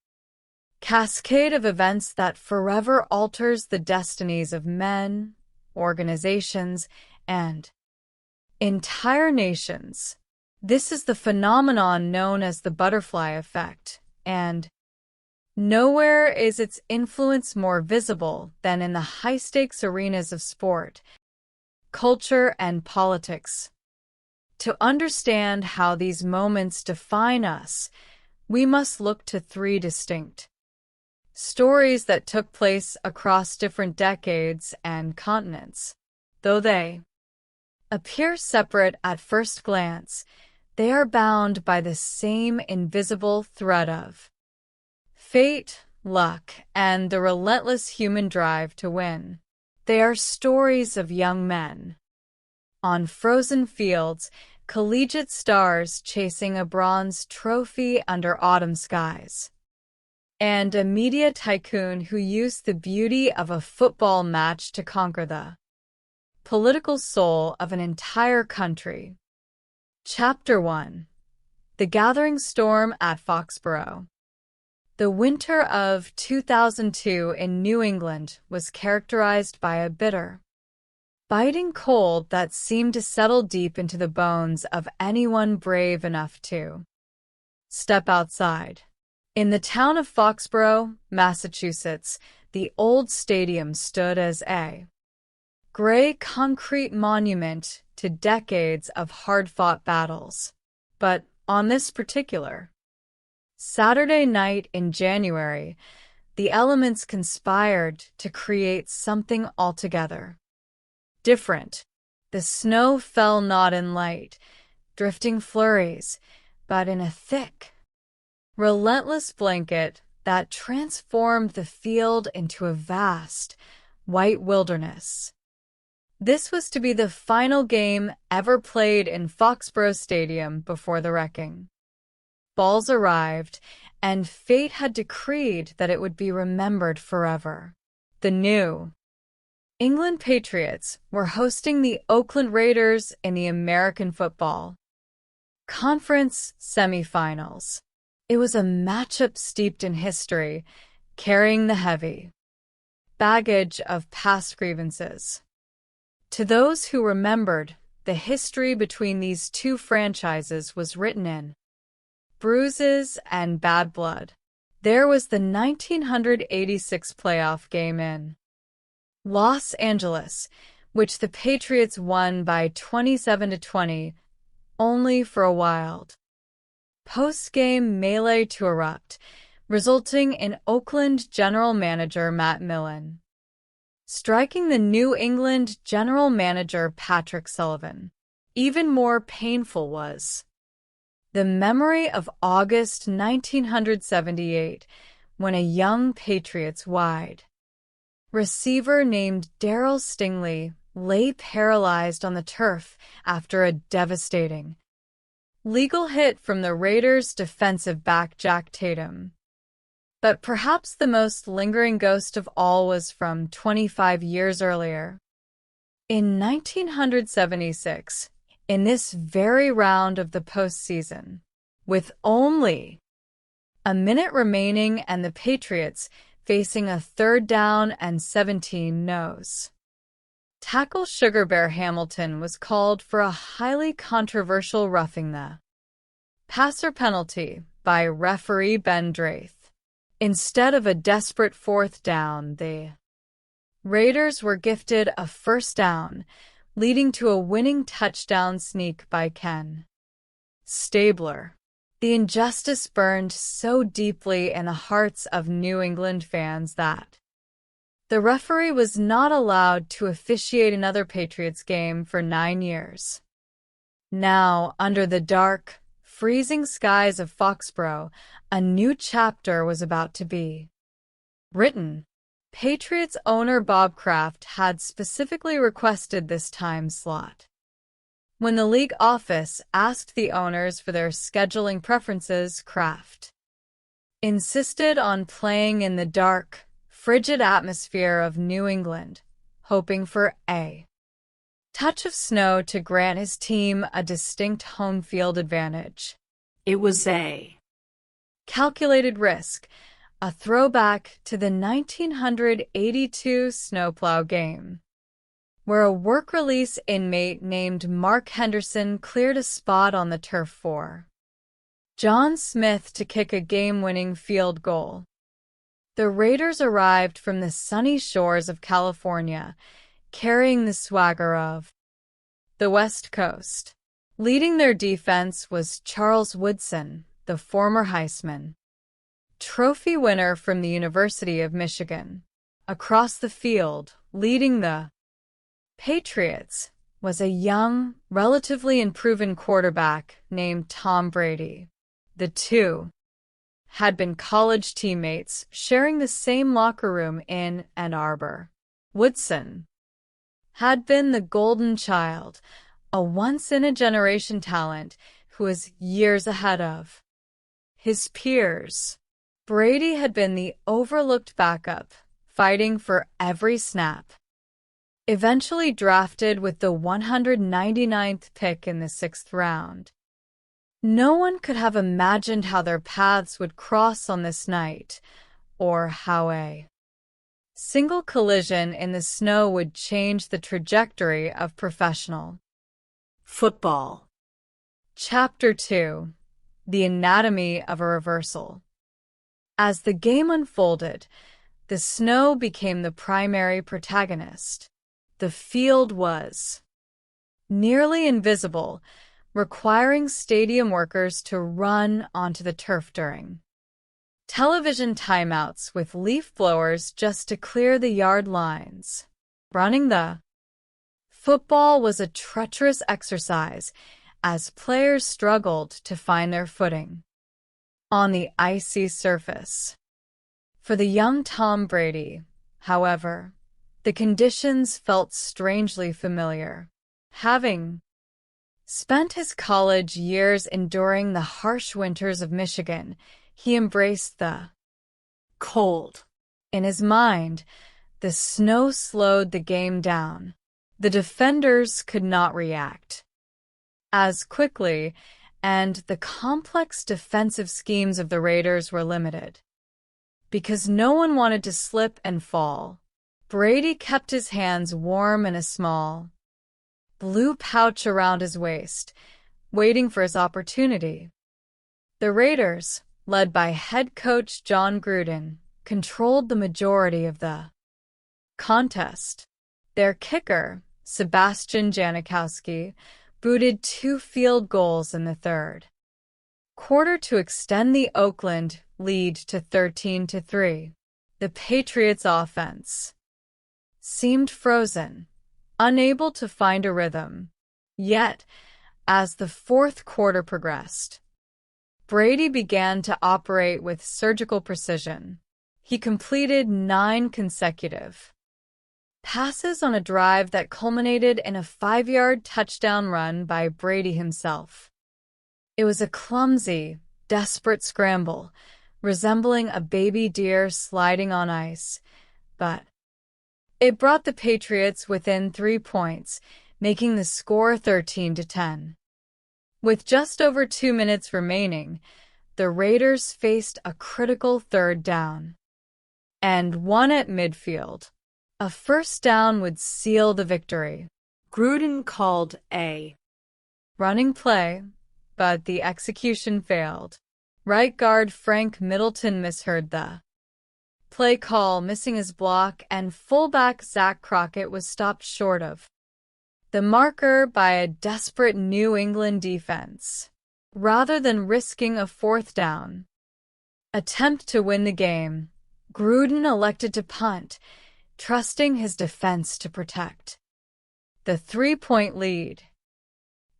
cascade of events that forever alters the destinies of men, organizations, and entire nations. This is the phenomenon known as the butterfly effect, and nowhere is its influence more visible than in the high-stakes arenas of sport, culture, and politics. To understand how these moments define us, we must look to three distinct stories that took place across different decades and continents. Though they appear separate at first glance, they are bound by the same invisible thread of fate, luck, and the relentless human drive to win. They are stories of young men on frozen fields, collegiate stars chasing a bronze trophy under autumn skies, and a media tycoon who used the beauty of a football match to conquer the political soul of an entire country. Chapter 1: The Gathering Storm at Foxborough. The winter of 2002 in New England was characterized by a bitter, biting cold that seemed to settle deep into the bones of anyone brave enough to step outside. In the town of Foxborough, Massachusetts, the old stadium stood as a gray concrete monument to decades of hard-fought battles. But on this particular Saturday night in January, the elements conspired to create something altogether different. The snow fell not in light, drifting flurries, but in a thick, relentless blanket that transformed the field into a vast, white wilderness. This was to be the final game ever played in Foxborough Stadium before the wrecking balls arrived, and fate had decreed that it would be remembered forever. The New England Patriots were hosting the Oakland Raiders in the American Football Conference semifinals. It was a matchup steeped in history, carrying the heavy baggage of past grievances. To those who remembered, the history between these two franchises was written in bruises and bad blood. There was the 1986 playoff game in Los Angeles, which the Patriots won by 27-20, only for a wild post-game melee to erupt, resulting in Oakland general manager Matt Millen striking the New England general manager Patrick Sullivan. Even more painful was the memory of August 1978, when a young Patriots wide receiver named Darryl Stingley lay paralyzed on the turf after a devastating legal hit from the Raiders' defensive back Jack Tatum. But perhaps the most lingering ghost of all was from 25 years earlier. In 1976, in this very round of the postseason, with only a minute remaining and the Patriots facing a 3rd down and 17 nose tackle, Sugar Bear Hamilton was called for a highly controversial roughing the passer penalty by referee Ben Drath. Instead of a desperate 4th down, the Raiders were gifted a 1st down, leading to a winning touchdown sneak by Ken Stabler. The injustice burned so deeply in the hearts of New England fans that the referee was not allowed to officiate another Patriots game for 9 years. Now, under the dark, freezing skies of Foxborough, a new chapter was about to be written. Patriots owner Bob Kraft had specifically requested this time slot. When the league office asked the owners for their scheduling preferences, Kraft insisted on playing in the dark, frigid atmosphere of New England, hoping for a touch of snow to grant his team a distinct home field advantage. It was a calculated risk, a throwback to the 1982 snowplow game, where a work-release inmate named Mark Henderson cleared a spot on the turf for John Smith to kick a game-winning field goal. The Raiders arrived from the sunny shores of California, carrying the swagger of the West Coast. Leading their defense was Charles Woodson, the former Heisman Trophy winner from the University of Michigan. Across the field, leading the Patriots, was a young, relatively unproven quarterback named Tom Brady. The two had been college teammates, sharing the same locker room in Ann Arbor. Woodson had been the golden child, a once-in-a-generation talent who was years ahead of his peers. Brady had been the overlooked backup, fighting for every snap. Eventually drafted with the 199th pick in the 6th round. No one could have imagined how their paths would cross on this night, or how a single collision in the snow would change the trajectory of professional football. Chapter 2: The Anatomy of a Reversal. As the game unfolded, the snow became the primary protagonist. The field was nearly invisible, requiring stadium workers to run onto the turf during television timeouts with leaf blowers just to clear the yard lines. Running the football was a treacherous exercise as players struggled to find their footing on the icy surface. For the young Tom Brady, however, the conditions felt strangely familiar. Having Spent his college years enduring the harsh winters of Michigan, he embraced the cold. In his mind, the snow slowed the game down. The defenders could not react as quickly, and the complex defensive schemes of the Raiders were limited. Because no one wanted to slip and fall, Brady kept his hands warm in a small blue pouch around his waist, waiting for his opportunity. The Raiders, led by head coach John Gruden, controlled the majority of the contest. Their kicker, Sebastian Janikowski, booted 2 field goals in the third quarter to extend the Oakland lead to 13-3. The Patriots' offense seemed frozen, unable to find a rhythm. Yet, as the fourth quarter progressed, Brady began to operate with surgical precision. He completed 9 consecutive passes on a drive that culminated in a 5-yard touchdown run by Brady himself. It was a clumsy, desperate scramble, resembling a baby deer sliding on ice, but it brought the Patriots within 3 points, making the score 13-10. With just over 2 minutes remaining, the Raiders faced a critical third down and won at midfield. A first down would seal the victory. Gruden called a running play, but the execution failed. Right guard Frank Middleton misheard the play call, missing his block, and fullback Zach Crockett was stopped short of the marker by a desperate New England defense. Rather than risking a fourth down attempt to win the game, Gruden elected to punt, trusting his defense to protect the 3-point lead.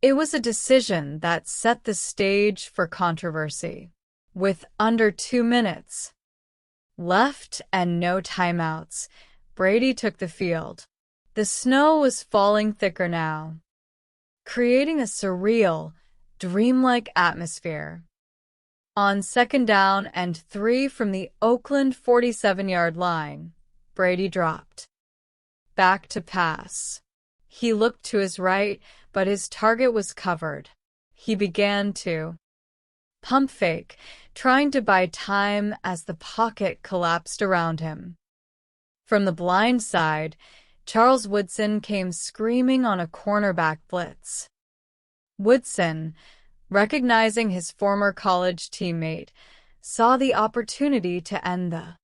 It was a decision that set the stage for controversy. With under 2 minutes left and no timeouts, Brady took the field. The snow was falling thicker now, creating a surreal, dreamlike atmosphere. On 2nd down and 3 from the Oakland 47-yard line, Brady dropped back to pass. He looked to his right, but his target was covered. He began to pump fake, trying to buy time as the pocket collapsed around him. From the blind side, Charles Woodson came screaming on a cornerback blitz. Woodson, recognizing his former college teammate, saw the opportunity to end the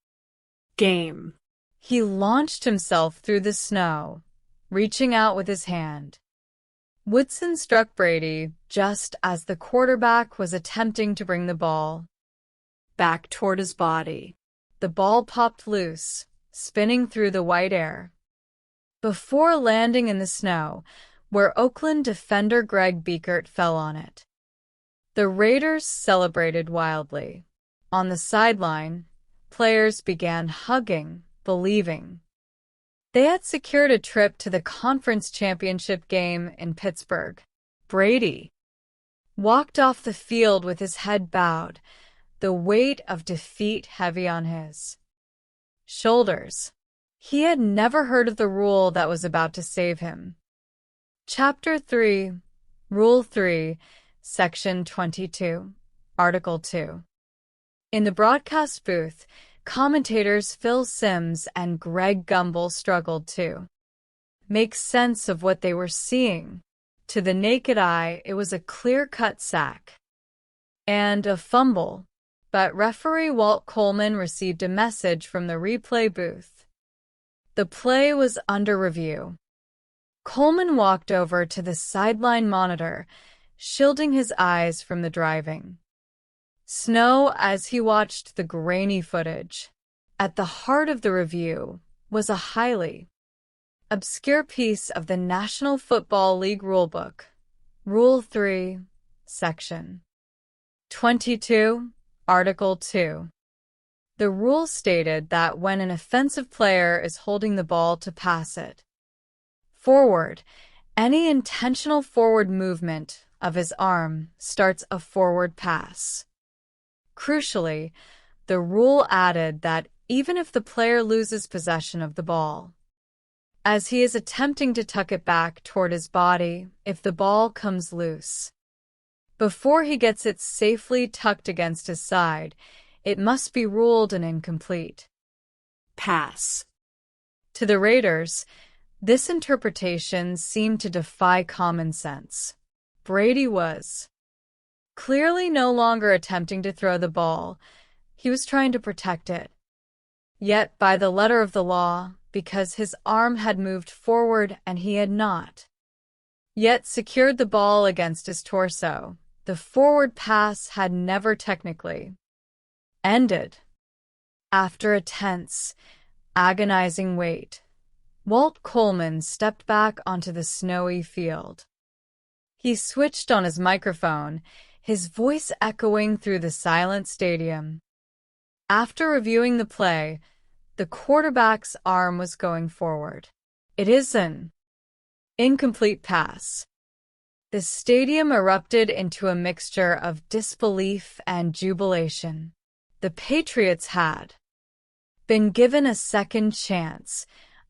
game. He launched himself through the snow, reaching out with his hand. Woodson struck Brady just as the quarterback was attempting to bring the ball back toward his body. The ball popped loose, spinning through the white air, before landing in the snow, where Oakland defender Greg Biekert fell on it. The Raiders celebrated wildly. On the sideline, players began hugging, believing they had secured a trip to the conference championship game in Pittsburgh. Brady walked off the field with his head bowed, the weight of defeat heavy on his shoulders. He had never heard of the rule that was about to save him. Chapter 3, Rule 3, Section 22, Article 2. In the broadcast booth, commentators Phil Simms and Greg Gumbel struggled to make sense of what they were seeing. To the naked eye, it was a clear-cut sack and a fumble, but referee Walt Coleman received a message from the replay booth. The play was under review. Coleman walked over to the sideline monitor, shielding his eyes from the driving snow as he watched the grainy footage. At the heart of the review was a highly obscure piece of the National Football League rulebook, Rule 3, Section 22, Article 2. The rule stated that when an offensive player is holding the ball to pass it forward Any intentional forward movement of his arm starts a forward pass. Crucially, the rule added that even if the player loses possession of the ball, as he is attempting to tuck it back toward his body, if the ball comes loose, before he gets it safely tucked against his side, it must be ruled an incomplete pass. To the Raiders, this interpretation seemed to defy common sense. Brady was clearly no longer attempting to throw the ball. He was trying to protect it. Yet, by the letter of the law, because his arm had moved forward and he had not yet secured the ball against his torso, the forward pass had never technically ended. After a tense, agonizing wait, Walt Coleman stepped back onto the snowy field. He switched on his microphone, his voice echoing through the silent stadium. After reviewing the play, the quarterback's arm was going forward. It is an incomplete pass. The stadium erupted into a mixture of disbelief and jubilation. The Patriots had been given a second chance,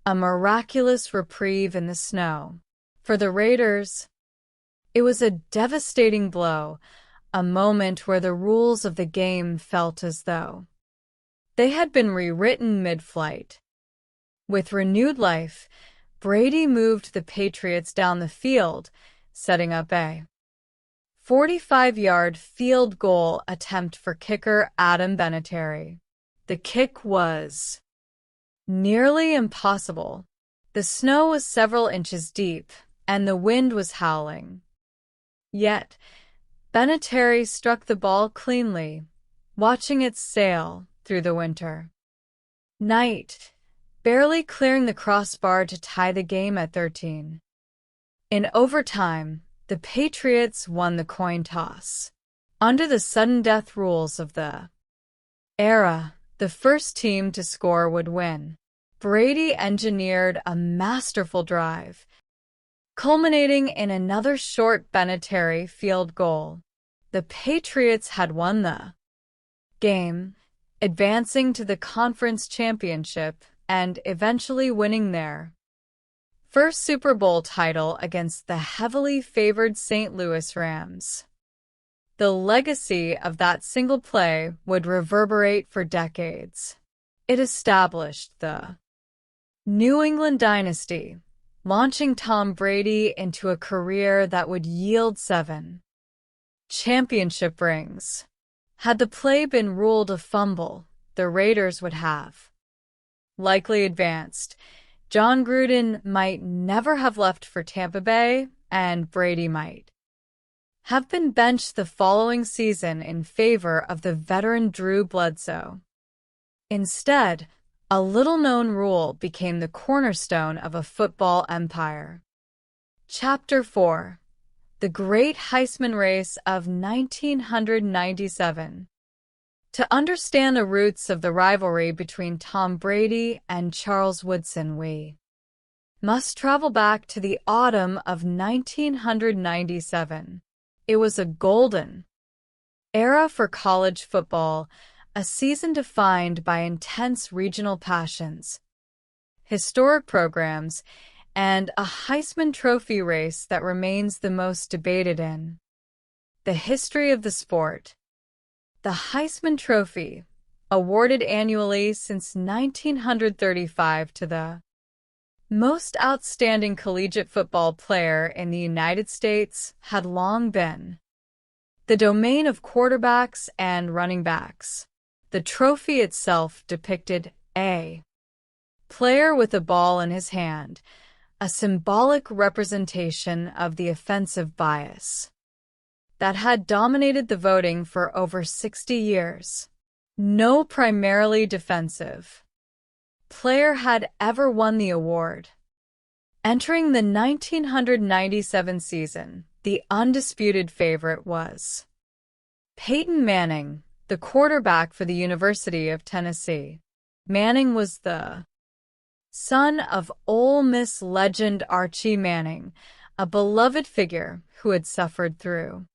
a miraculous reprieve in the snow. For the Raiders, it was a devastating blow, a moment where the rules of the game felt as though they had been rewritten mid-flight. With renewed life, Brady moved the Patriots down the field, setting up a 45-yard field goal attempt for kicker Adam Vinatieri. The kick was nearly impossible. The snow was several inches deep, and the wind was howling. Yet, Vinatieri struck the ball cleanly, watching it sail through the winter night, barely clearing the crossbar to tie the game at 13. In overtime, the Patriots won the coin toss. Under the sudden death rules of the era, the first team to score would win. Brady engineered a masterful drive, culminating in another short Vinatieri field goal. The Patriots had won the game, advancing to the conference championship and eventually winning their first Super Bowl title against the heavily favored St. Louis Rams. The legacy of that single play would reverberate for decades. It established the New England dynasty, launching Tom Brady into a career that would yield 7 championship rings. Had the play been ruled a fumble, the Raiders would have likely advanced. John Gruden might never have left for Tampa Bay, and Brady might have been benched the following season in favor of the veteran Drew Bledsoe. Instead, a little-known rule became the cornerstone of a football empire. Chapter 4: The Great Heisman Race of 1997. To understand the roots of the rivalry between Tom Brady and Charles Woodson, we must travel back to the autumn of 1997. It was a golden era for college football, a season defined by intense regional passions, historic programs, and a Heisman Trophy race that remains the most debated in the history of the sport. The Heisman Trophy, awarded annually since 1935 to the most outstanding collegiate football player in the United States, had long been the domain of quarterbacks and running backs. The trophy itself depicted a player with a ball in his hand, a symbolic representation of the offensive bias that had dominated the voting for over 60 years. No primarily defensive player had ever won the award. Entering the 1997 season, the undisputed favorite was Peyton Manning, the quarterback for the University of Tennessee. Manning was the son of Ole Miss legend Archie Manning, a beloved figure who had suffered through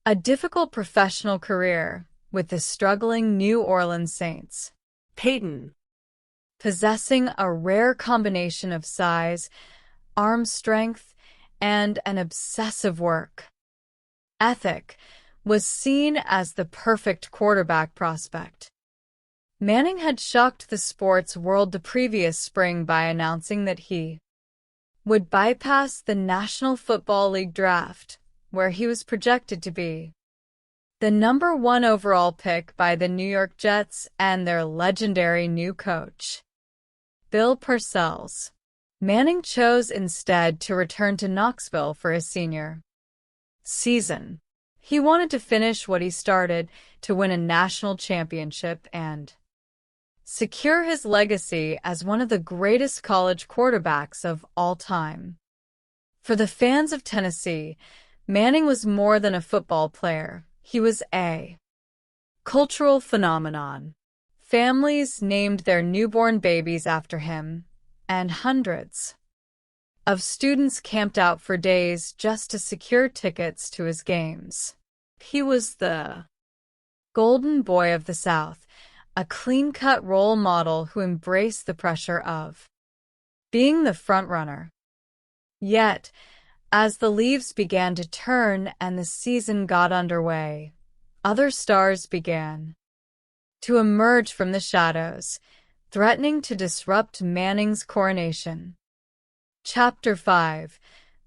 a difficult professional career with the struggling New Orleans Saints. Peyton, possessing a rare combination of size, arm strength, and an obsessive work ethic, was seen as the perfect quarterback prospect. Manning had shocked the sports world the previous spring by announcing that he would bypass the National Football League draft, where he was projected to be the number 1 overall pick by the New York Jets and their legendary new coach, Bill Parcells. Manning chose instead to return to Knoxville for his senior season. He wanted to finish what he started, to win a national championship and secure his legacy as one of the greatest college quarterbacks of all time. For the fans of Tennessee, Manning was more than a football player. He was a cultural phenomenon. Families named their newborn babies after him, and hundreds of students camped out for days just to secure tickets to his games. He was the golden boy of the South, a clean-cut role model who embraced the pressure of being the front-runner. Yet, as the leaves began to turn and the season got underway, other stars began to emerge from the shadows, threatening to disrupt Manning's coronation. Chapter 5: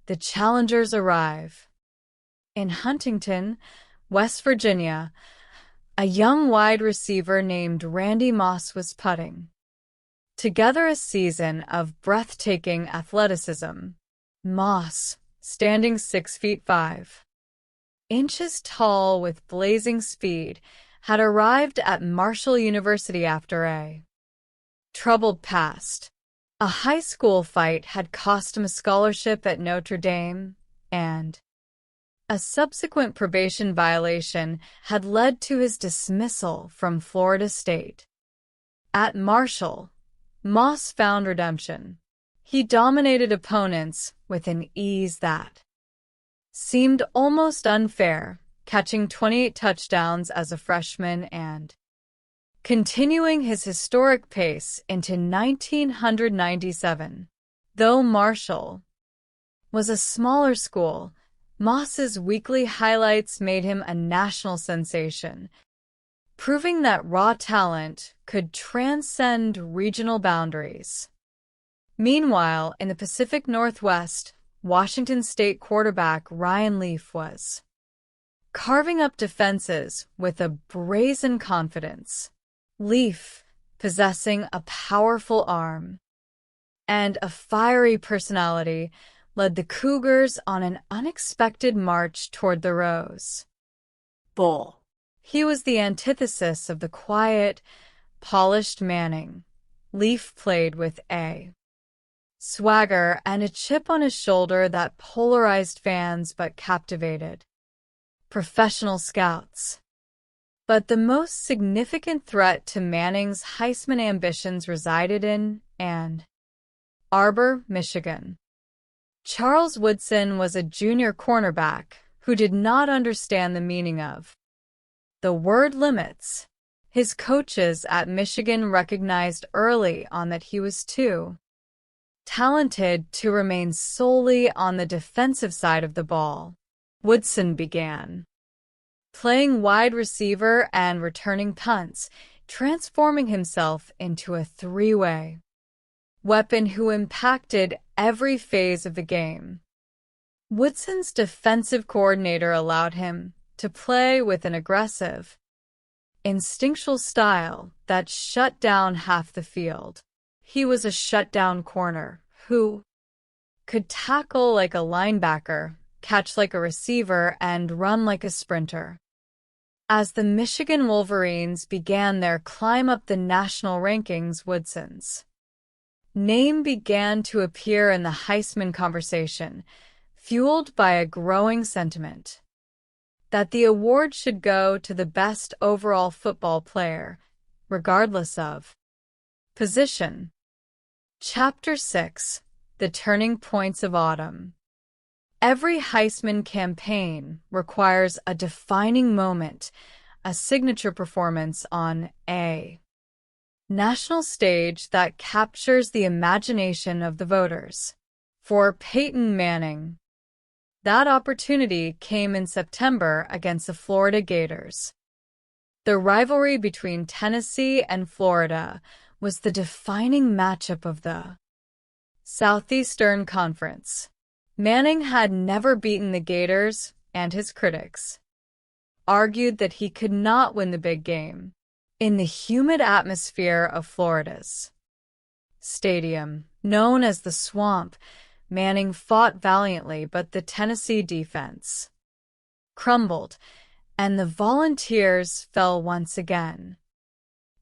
The Challengers Arrive. In Huntington, West Virginia, a young wide receiver named Randy Moss was putting together a season of breathtaking athleticism. Moss, standing 6 feet 5 inches tall with blazing speed, had arrived at Marshall University after a troubled past. A high school fight had cost him a scholarship at Notre Dame, and a subsequent probation violation had led to his dismissal from Florida State. At Marshall, Moss found redemption. He dominated opponents with an ease that seemed almost unfair, catching 28 touchdowns as a freshman and continuing his historic pace into 1997. Though Marshall was a smaller school, Moss's weekly highlights made him a national sensation, proving that raw talent could transcend regional boundaries. Meanwhile, in the Pacific Northwest, Washington State quarterback Ryan Leaf was carving up defenses with a brazen confidence. Leaf, possessing a powerful arm and a fiery personality, led the Cougars on an unexpected march toward the Rose Bowl. He was the antithesis of the quiet, polished Manning. Leaf played with a swagger and a chip on his shoulder that polarized fans but captivated professional scouts. But the most significant threat to Manning's Heisman ambitions resided in Ann Arbor, Michigan. Charles Woodson was a junior cornerback who did not understand the meaning of the word limits. His coaches at Michigan recognized early on that he was too talented to remain solely on the defensive side of the ball. Woodson began playing wide receiver and returning punts, transforming himself into a three-way weapon who impacted every phase of the game. Woodson's defensive coordinator allowed him to play with an aggressive, instinctual style that shut down half the field. He was a shutdown corner who could tackle like a linebacker, catch like a receiver, and run like a sprinter. As the Michigan Wolverines began their climb up the national rankings, Woodson's name began to appear in the Heisman conversation, fueled by a growing sentiment that the award should go to the best overall football player, regardless of position. Chapter 6: The Turning Points of Autumn. Every Heisman campaign requires a defining moment, a signature performance on a national stage that captures the imagination of the voters. For Peyton Manning, that opportunity came in September against the Florida Gators. The rivalry between Tennessee and Florida was the defining matchup of the Southeastern Conference. Manning had never beaten the Gators, and his critics argued that he could not win the big game. In the humid atmosphere of Florida's stadium, known as the Swamp, Manning fought valiantly, but the Tennessee defense crumbled, and the Volunteers fell once again.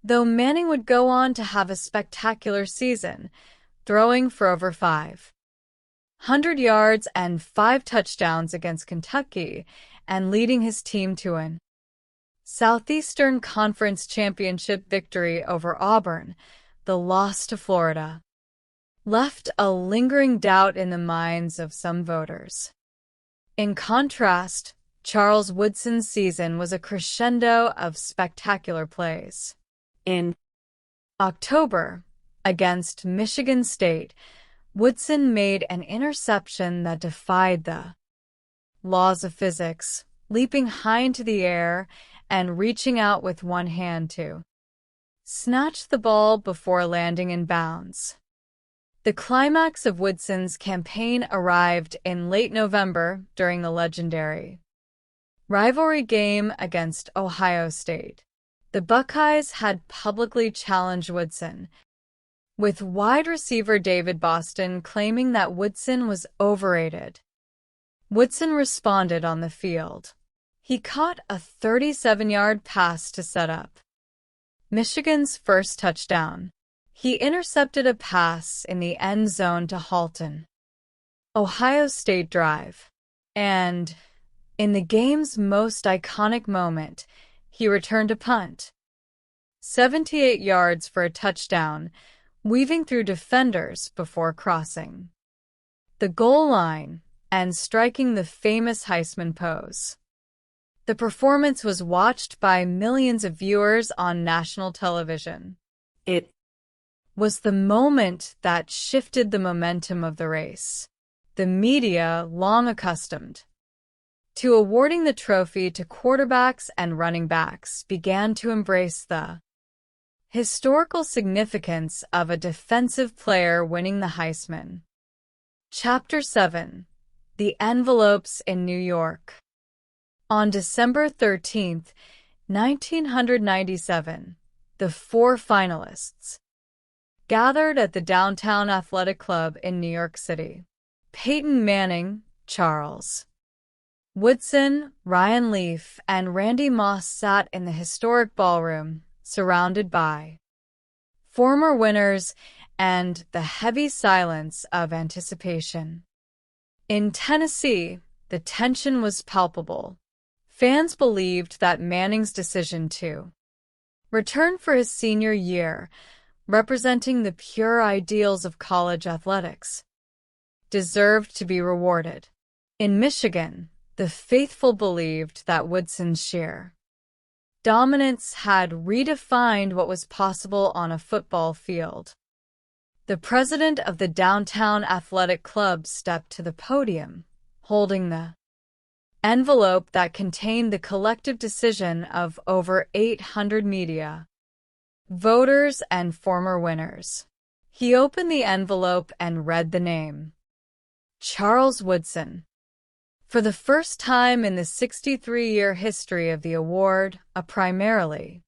Though Manning would go on to have a spectacular season, throwing for over 500 yards and 5 touchdowns against Kentucky and leading his team to an Southeastern Conference championship victory over Auburn, the loss to Florida left a lingering doubt in the minds of some voters. In contrast, Charles Woodson's season was a crescendo of spectacular plays. In October, against Michigan State, Woodson made an interception that defied the laws of physics, leaping high into the air and reaching out with one hand to snatch the ball before landing in bounds. The climax of Woodson's campaign arrived in late November during the legendary rivalry game against Ohio State. The Buckeyes had publicly challenged Woodson, with wide receiver David Boston claiming that Woodson was overrated. Woodson responded on the field. He caught a 37-yard pass to set up Michigan's first touchdown. He intercepted a pass in the end zone to Halton, Ohio State drive. And, in the game's most iconic moment, he returned a punt, 78 yards for a touchdown, weaving through defenders before crossing the goal line and striking the famous Heisman pose. The performance was watched by millions of viewers on national television. It was the moment that shifted the momentum of the race. The media, long accustomed to awarding the trophy to quarterbacks and running backs, began to embrace the historical significance of a defensive player winning the Heisman. Chapter 7: The Envelopes in New York. On December 13, 1997, the 4 finalists gathered at the Downtown Athletic Club in New York City. Peyton Manning, Charles Woodson, Ryan Leaf, and Randy Moss sat in the historic ballroom, surrounded by former winners and the heavy silence of anticipation. In Tennessee, the tension was palpable. Fans believed that Manning's decision to return for his senior year, representing the pure ideals of college athletics, deserved to be rewarded. In Michigan, the faithful believed that Woodson's sheer dominance had redefined what was possible on a football field. The president of the Downtown Athletic Club stepped to the podium, holding the envelope that contained the collective decision of over 800 media, voters, and former winners. He opened the envelope and read the name: Charles Woodson. For the first time in the 63-year history of the award, a primarily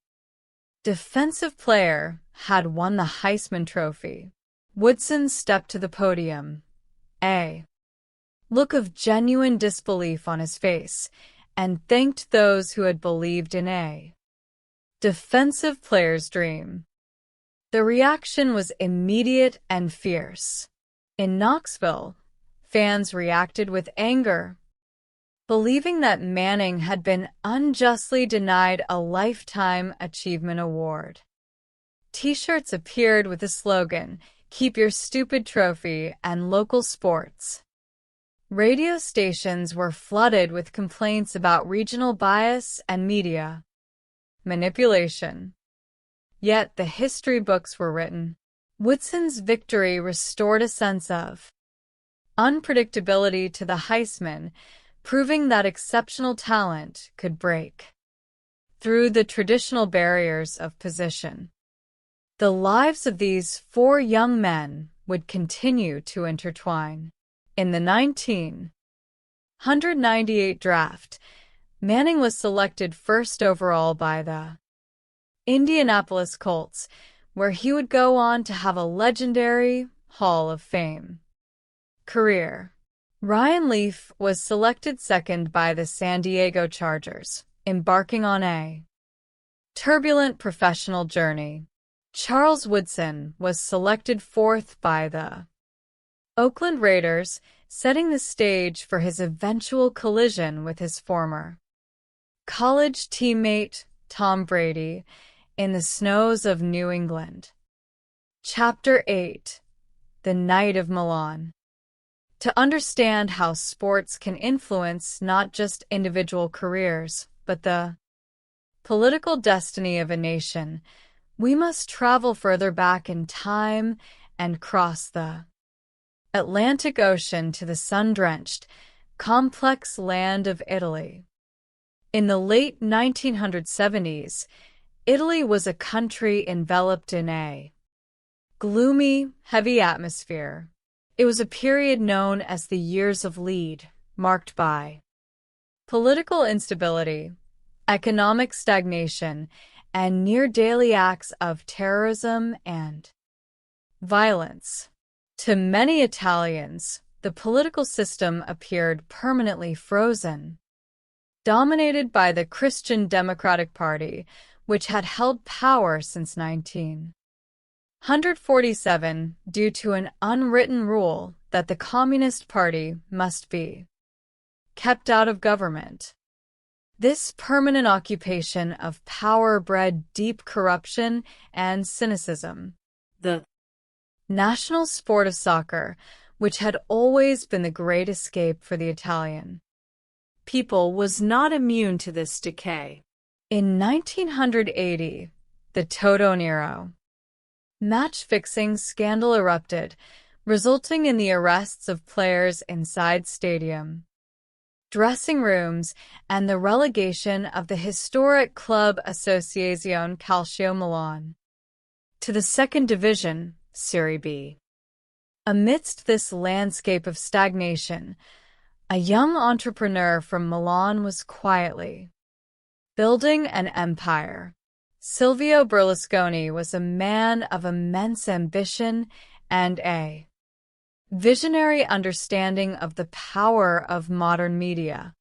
defensive player had won the Heisman Trophy. Woodson stepped to the podium, a look of genuine disbelief on his face, and thanked those who had believed in a defensive player's dream. The reaction was immediate and fierce. In Knoxville, fans reacted with anger, believing that Manning had been unjustly denied a Lifetime Achievement Award. T-shirts appeared with the slogan, "Keep your stupid trophy," and local sports Radio stations were flooded with complaints about regional bias and media manipulation. Yet the history books were written. Woodson's victory restored a sense of unpredictability to the Heisman, proving that exceptional talent could break through the traditional barriers of position. The lives of these four young men would continue to intertwine. In the 1998 draft, Manning was selected first overall by the Indianapolis Colts, where he would go on to have a legendary Hall of Fame career. Ryan Leaf was selected second by the San Diego Chargers, embarking on a turbulent professional journey. Charles Woodson was selected fourth by the Oakland Raiders, setting the stage for his eventual collision with his former college teammate Tom Brady in the snows of New England. Chapter 8: The Night of Milan. To understand how sports can influence not just individual careers, but the political destiny of a nation, we must travel further back in time and cross the Atlantic Ocean to the sun-drenched, complex land of Italy. In the late 1970s, Italy was a country enveloped in a gloomy, heavy atmosphere. It was a period known as the Years of Lead, marked by political instability, economic stagnation, and near-daily acts of terrorism and violence. To many Italians, the political system appeared permanently frozen, dominated by the Christian Democratic Party, which had held power since 1947 due to an unwritten rule that the Communist Party must be kept out of government. This permanent occupation of power bred deep corruption and cynicism. The national sport of soccer, which had always been the great escape for the Italian people, was not immune to this decay. In 1980, the Toto Nero match-fixing scandal erupted, resulting in the arrests of players inside stadium dressing rooms and the relegation of the historic club Associazione Calcio Milan to the second division, Serie B. Amidst this landscape of stagnation, a young entrepreneur from Milan was quietly building an empire. Silvio Berlusconi was a man of immense ambition and a visionary understanding of the power of modern media.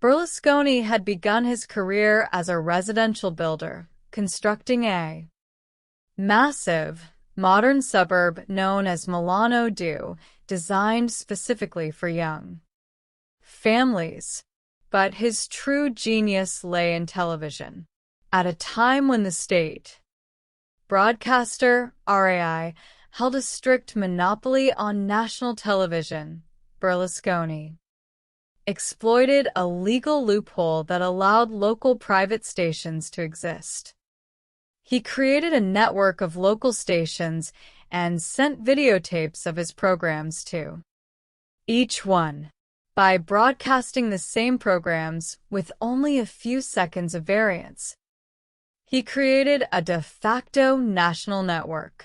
Berlusconi had begun his career as a residential builder, constructing a massive, modern suburb known as Milano Due, designed specifically for young families. But his true genius lay in television. At a time when the state broadcaster, RAI, held a strict monopoly on national television, Berlusconi exploited a legal loophole that allowed local private stations to exist. He created a network of local stations and sent videotapes of his programs to each one. By broadcasting the same programs with only a few seconds of variance, he created a de facto national network.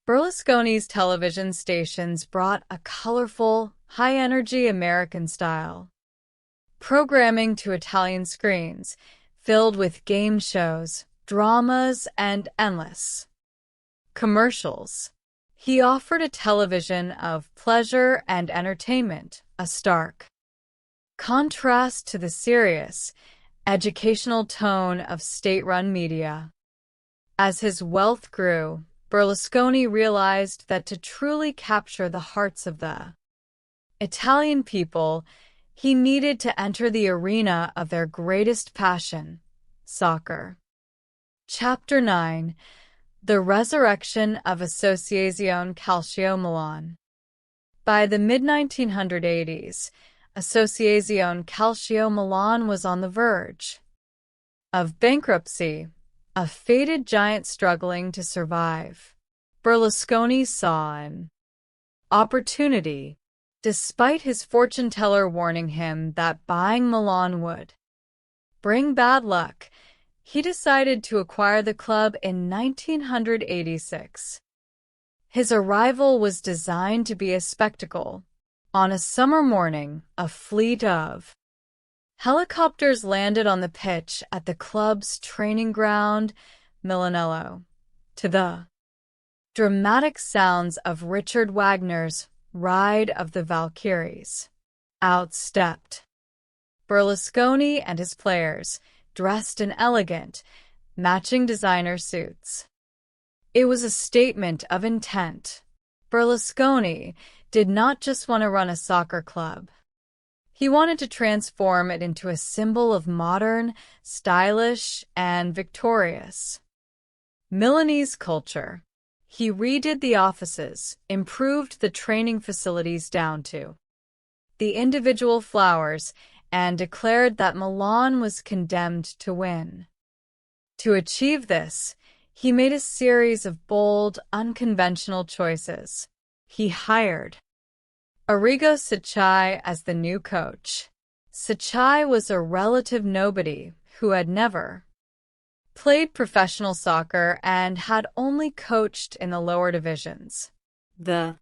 Berlusconi's television stations brought a colorful, high-energy American-style programming to Italian screens, filled with game shows, dramas, and endless commercials. He offered a television of pleasure and entertainment, a stark contrast to the serious, educational tone of state-run media. As his wealth grew, Berlusconi realized that to truly capture the hearts of the Italian people, he needed to enter the arena of their greatest passion, soccer. Chapter 9: The Resurrection of Associazione Calcio Milan. By the mid-1980s, Associazione Calcio Milan was on the verge of bankruptcy, a faded giant struggling to survive. Berlusconi saw an opportunity, despite his fortune teller warning him that buying Milan would bring bad luck. He decided to acquire the club in 1986. His arrival was designed to be a spectacle. On a summer morning, a fleet of helicopters landed on the pitch at the club's training ground, Milanello. To the dramatic sounds of Richard Wagner's Ride of the Valkyries, out stepped Berlusconi and his players, dressed in elegant, matching designer suits. It was a statement of intent. Berlusconi did not just want to run a soccer club. He wanted to transform it into a symbol of modern, stylish, and victorious Milanese culture. He redid the offices, improved the training facilities down to the individual flowers, and declared that Milan was condemned to win. To achieve this, he made a series of bold, unconventional choices. He hired Arrigo Sacchi as the new coach. Sacchi was a relative nobody who had never played professional soccer and had only coached in the lower divisions. The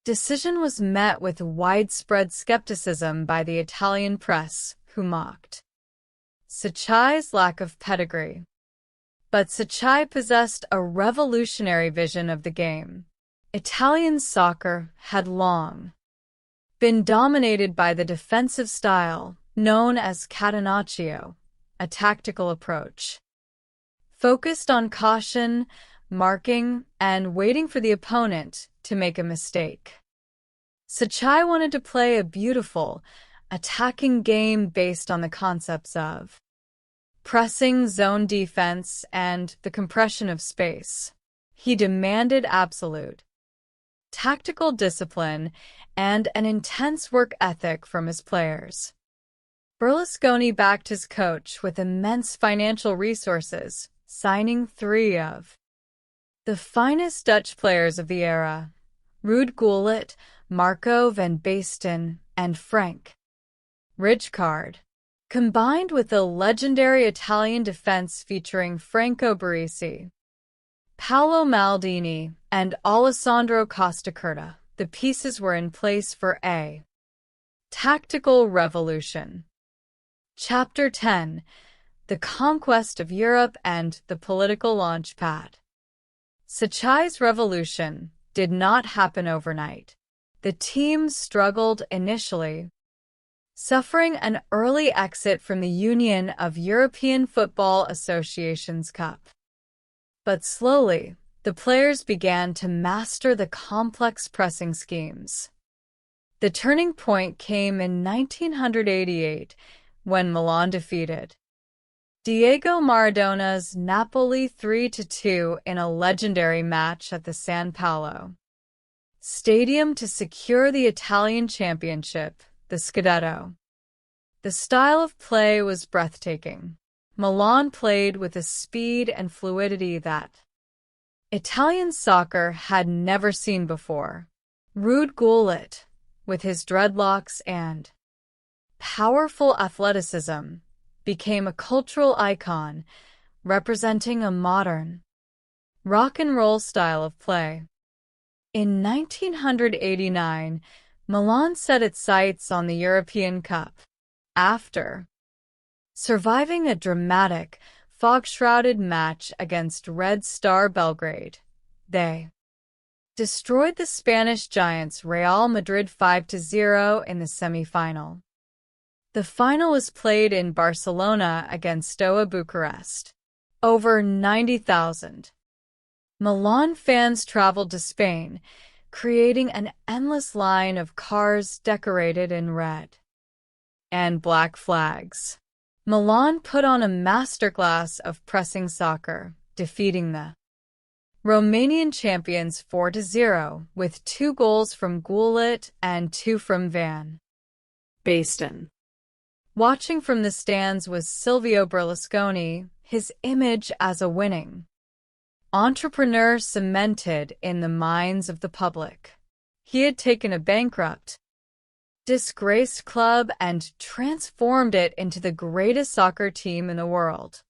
decision was met with widespread skepticism by the Italian press, who mocked Sacchi's lack of pedigree. But Sacchi possessed a revolutionary vision of the game. Italian soccer had long been dominated by the defensive style known as catenaccio, a tactical approach focused on caution, marking, and waiting for the opponent to make a mistake. Sacchi wanted to play a beautiful, attacking game based on the concepts of pressing, zone defense, and the compression of space. He demanded absolute tactical discipline and an intense work ethic from his players. Berlusconi backed his coach with immense financial resources, signing 3 of the finest Dutch players of the era: Ruud Gullit, Marco van Basten, and Frank Rijkaard. Combined with the legendary Italian defense featuring Franco Baresi, Paolo Maldini, and Alessandro Costacurta, the pieces were in place for a tactical revolution. Chapter 10: The Conquest of Europe and the Political Launchpad. Sacchi's revolution did not happen overnight. The team struggled initially, suffering an early exit from the Union of European Football Associations Cup. But slowly, the players began to master the complex pressing schemes. The turning point came in 1988 when Milan defeated Diego Maradona's Napoli 3-2 in a legendary match at the San Paolo Stadium to secure the Italian championship, the Scudetto. The style of play was breathtaking. Milan played with a speed and fluidity that Italian soccer had never seen before. Ruud Gullit, with his dreadlocks and powerful athleticism, became a cultural icon, representing a modern rock and roll style of play. In 1989, Milan set its sights on the European Cup. After surviving a dramatic, fog-shrouded match against Red Star Belgrade, they destroyed the Spanish giants Real Madrid 5-0 in the semi-final. The final was played in Barcelona against Steaua Bucharest. Over 90,000 Milan fans traveled to Spain, creating an endless line of cars decorated in red and black flags. Milan put on a masterclass of pressing soccer, defeating the Romanian champions 4-0, with 2 goals from Gullit and 2 from Van Basten. Watching from the stands was Silvio Berlusconi, his image as a winning entrepreneur cemented in the minds of the public. He had taken a bankrupt, disgraced club and transformed it into the greatest soccer team in the world.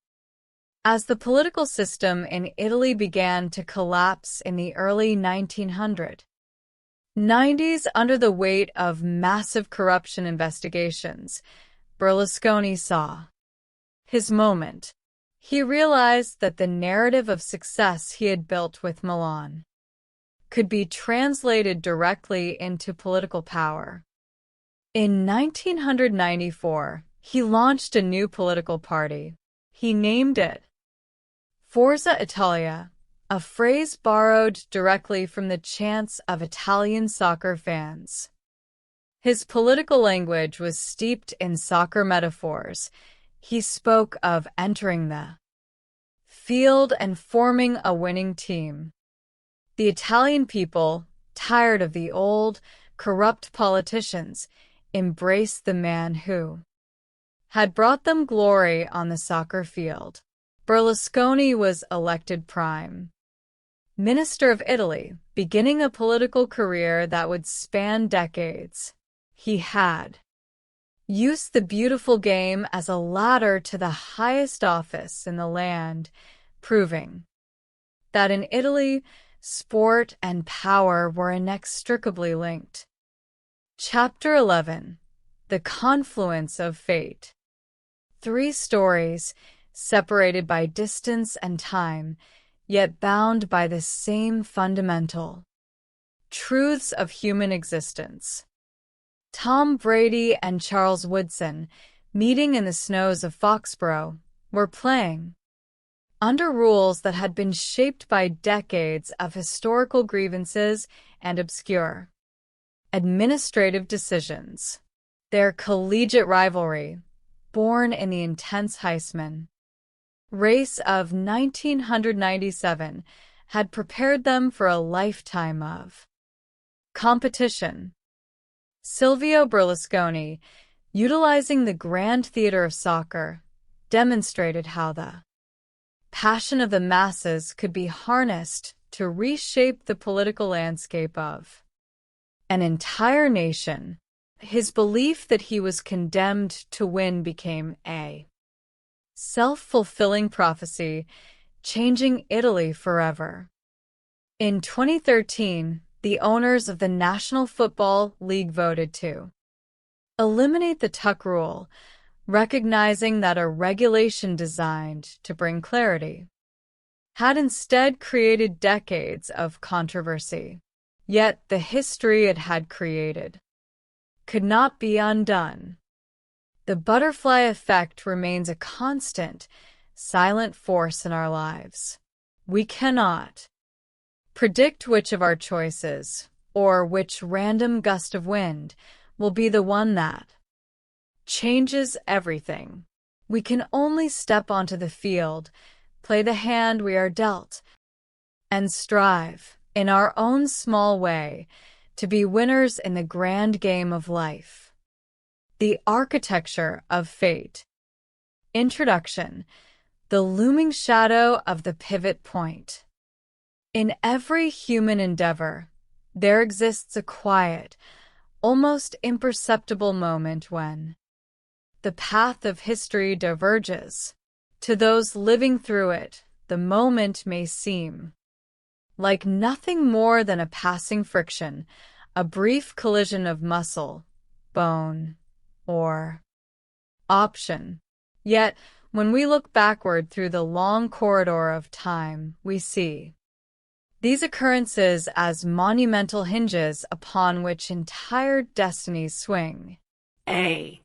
As the political system in Italy began to collapse in the early 1990s under the weight of massive corruption investigations, Berlusconi saw his moment. He realized that the narrative of success he had built with Milan could be translated directly into political power. In 1994, he launched a new political party. He named it Forza Italia, a phrase borrowed directly from the chants of Italian soccer fans. His political language was steeped in soccer metaphors. He spoke of entering the field and forming a winning team. The Italian people, tired of the old, corrupt politicians, embraced the man who had brought them glory on the soccer field. Berlusconi was elected Prime Minister of Italy, beginning a political career that would span decades. He had used the beautiful game as a ladder to the highest office in the land, proving that in Italy, sport and power were inextricably linked. Chapter 11. The Confluence of Fate. 3 stories, separated by distance and time, yet bound by the same fundamental truths of human existence. Tom Brady and Charles Woodson, meeting in the snows of Foxborough, were playing under rules that had been shaped by decades of historical grievances and obscure administrative decisions. Their collegiate rivalry, born in the intense Heisman race of 1997, had prepared them for a lifetime of competition. Silvio Berlusconi, utilizing the grand theater of soccer, demonstrated how the passion of the masses could be harnessed to reshape the political landscape of an entire nation. His belief that he was condemned to win became a self-fulfilling prophecy, changing Italy forever. In 2013, the owners of the National Football League voted to eliminate the tuck rule, recognizing that a regulation designed to bring clarity had instead created decades of controversy. Yet the history it had created could not be undone. The butterfly effect remains a constant, silent force in our lives. We cannot predict which of our choices, or which random gust of wind, will be the one that changes everything. We can only step onto the field, play the hand we are dealt, and strive, in our own small way, to be winners in the grand game of life. The Architecture of Fate. Introduction. The looming shadow of the pivot point. In every human endeavor, there exists a quiet, almost imperceptible moment when the path of history diverges. To those living through it, the moment may seem like nothing more than a passing friction, a brief collision of muscle, bone, or option. Yet, when we look backward through the long corridor of time, we see these occurrences as monumental hinges upon which entire destinies swing. A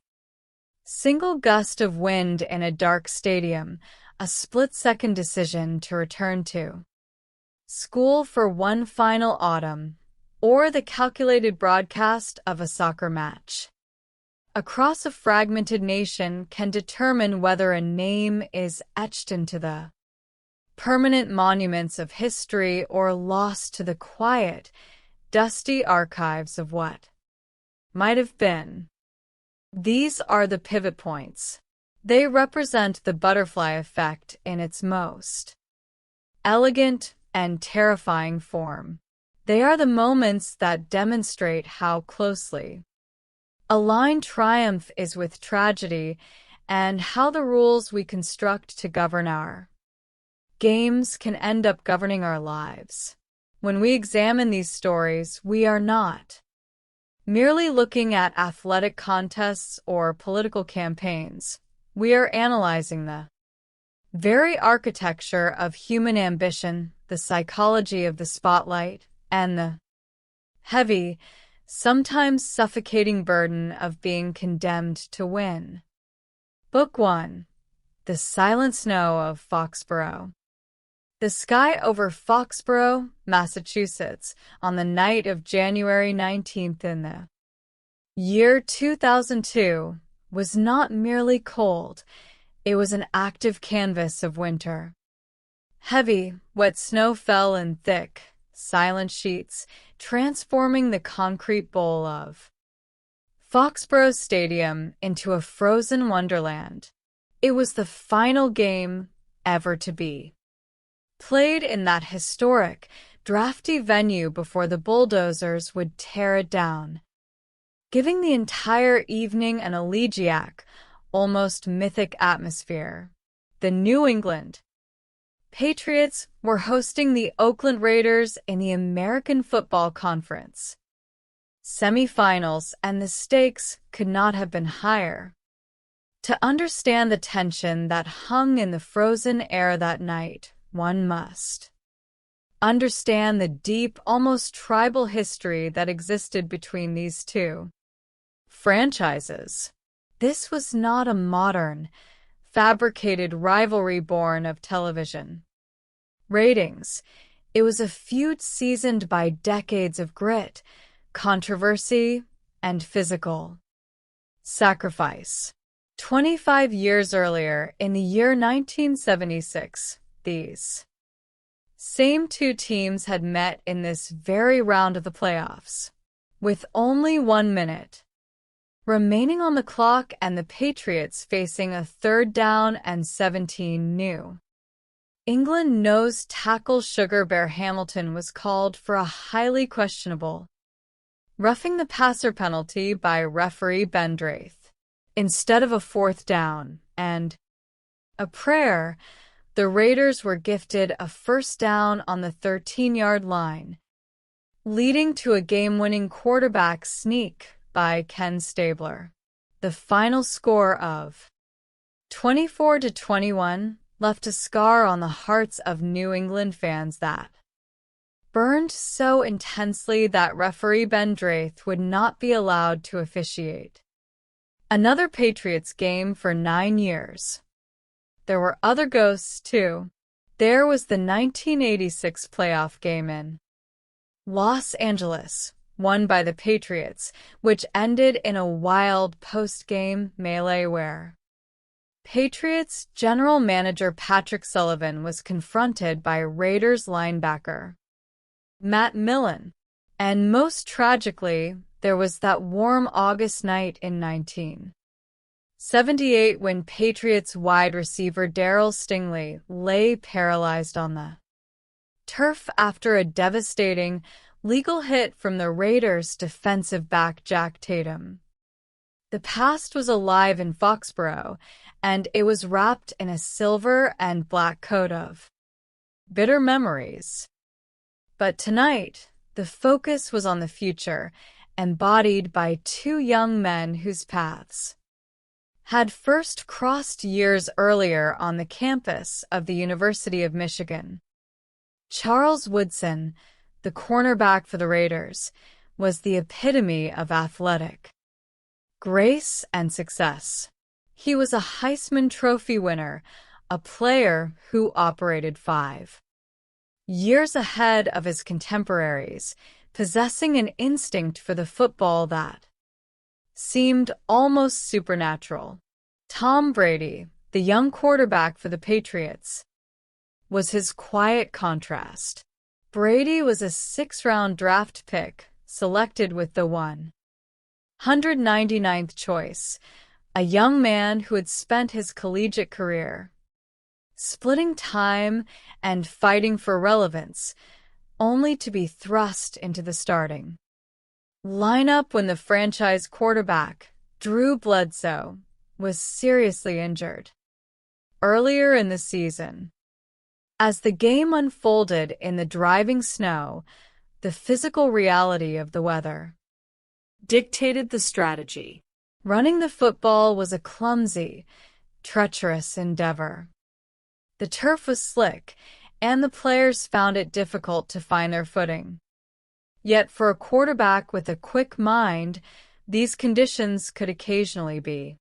single gust of wind in a dark stadium, a split-second decision to return to school for one final autumn, or the calculated broadcast of a soccer match across a fragmented nation can determine whether a name is etched into the permanent monuments of history or lost to the quiet, dusty archives of what might have been. These are the pivot points. They represent the butterfly effect in its most elegant and terrifying form. They are the moments that demonstrate how closely aligned triumph is with tragedy and how the rules we construct to govern our games can end up governing our lives. When we examine these stories, we are not merely looking at athletic contests or political campaigns. We are analyzing the very architecture of human ambition, the psychology of the spotlight, and the heavy, sometimes suffocating burden of being condemned to win. Book 1. The Silent Snow of Foxborough. The sky over Foxborough, Massachusetts, on the night of January 19th in the year 2002, was not merely cold, it was an active canvas of winter. Heavy, wet snow fell in thick, silent sheets, transforming the concrete bowl of Foxborough Stadium into a frozen wonderland. It was the final game ever to be played in that historic, drafty venue before the bulldozers would tear it down, giving the entire evening an elegiac, almost mythic atmosphere. The New England Patriots were hosting the Oakland Raiders in the American Football Conference semifinals, and the stakes could not have been higher. To understand the tension that hung in the frozen air that night, one must understand the deep, almost tribal history that existed between these two franchises. This was not a modern, fabricated rivalry born of television ratings. It was a feud seasoned by decades of grit, controversy, and physical sacrifice. 25 years earlier, in the year 1976, these same two teams had met in this very round of the playoffs. With only 1 minute remaining on the clock and the Patriots facing a 3rd down and 17 New England nose tackle Sugar Bear Hamilton was called for a highly questionable roughing the passer penalty by referee Ben Draith. Instead of a 4th down and a prayer, the Raiders were gifted a 1st down on the 13-yard line, leading to a game-winning quarterback sneak by Ken Stabler. The final score of 24-21 left a scar on the hearts of New England fans that burned so intensely that referee Ben Draith would not be allowed to officiate another Patriots game for 9 years. There were other ghosts, too. There was the 1986 playoff game in Los Angeles, won by the Patriots, which ended in a wild post-game melee where Patriots general manager Patrick Sullivan was confronted by Raiders linebacker Matt Millen. And most tragically, there was that warm August night in 1978 when Patriots wide receiver Darryl Stingley lay paralyzed on the turf after a devastating legal hit from the Raiders' defensive back Jack Tatum. The past was alive in Foxborough, and it was wrapped in a silver and black coat of bitter memories. But tonight, the focus was on the future, embodied by two young men whose paths had first crossed years earlier on the campus of the University of Michigan. Charles Woodson, the cornerback for the Raiders, was the epitome of athletic grace and success. He was a Heisman Trophy winner, a player who operated 5 years ahead of his contemporaries, possessing an instinct for the football that seemed almost supernatural. Tom Brady, the young quarterback for the Patriots, was his quiet contrast. Brady was a sixth-round draft pick, selected with the 199th choice, a young man who had spent his collegiate career splitting time and fighting for relevance, only to be thrust into the starting lineup when the franchise quarterback, Drew Bledsoe, was seriously injured earlier in the season. As the game unfolded in the driving snow, the physical reality of the weather dictated the strategy. Running the football was a clumsy, treacherous endeavor. The turf was slick, and the players found it difficult to find their footing. Yet for a quarterback with a quick mind, these conditions could occasionally be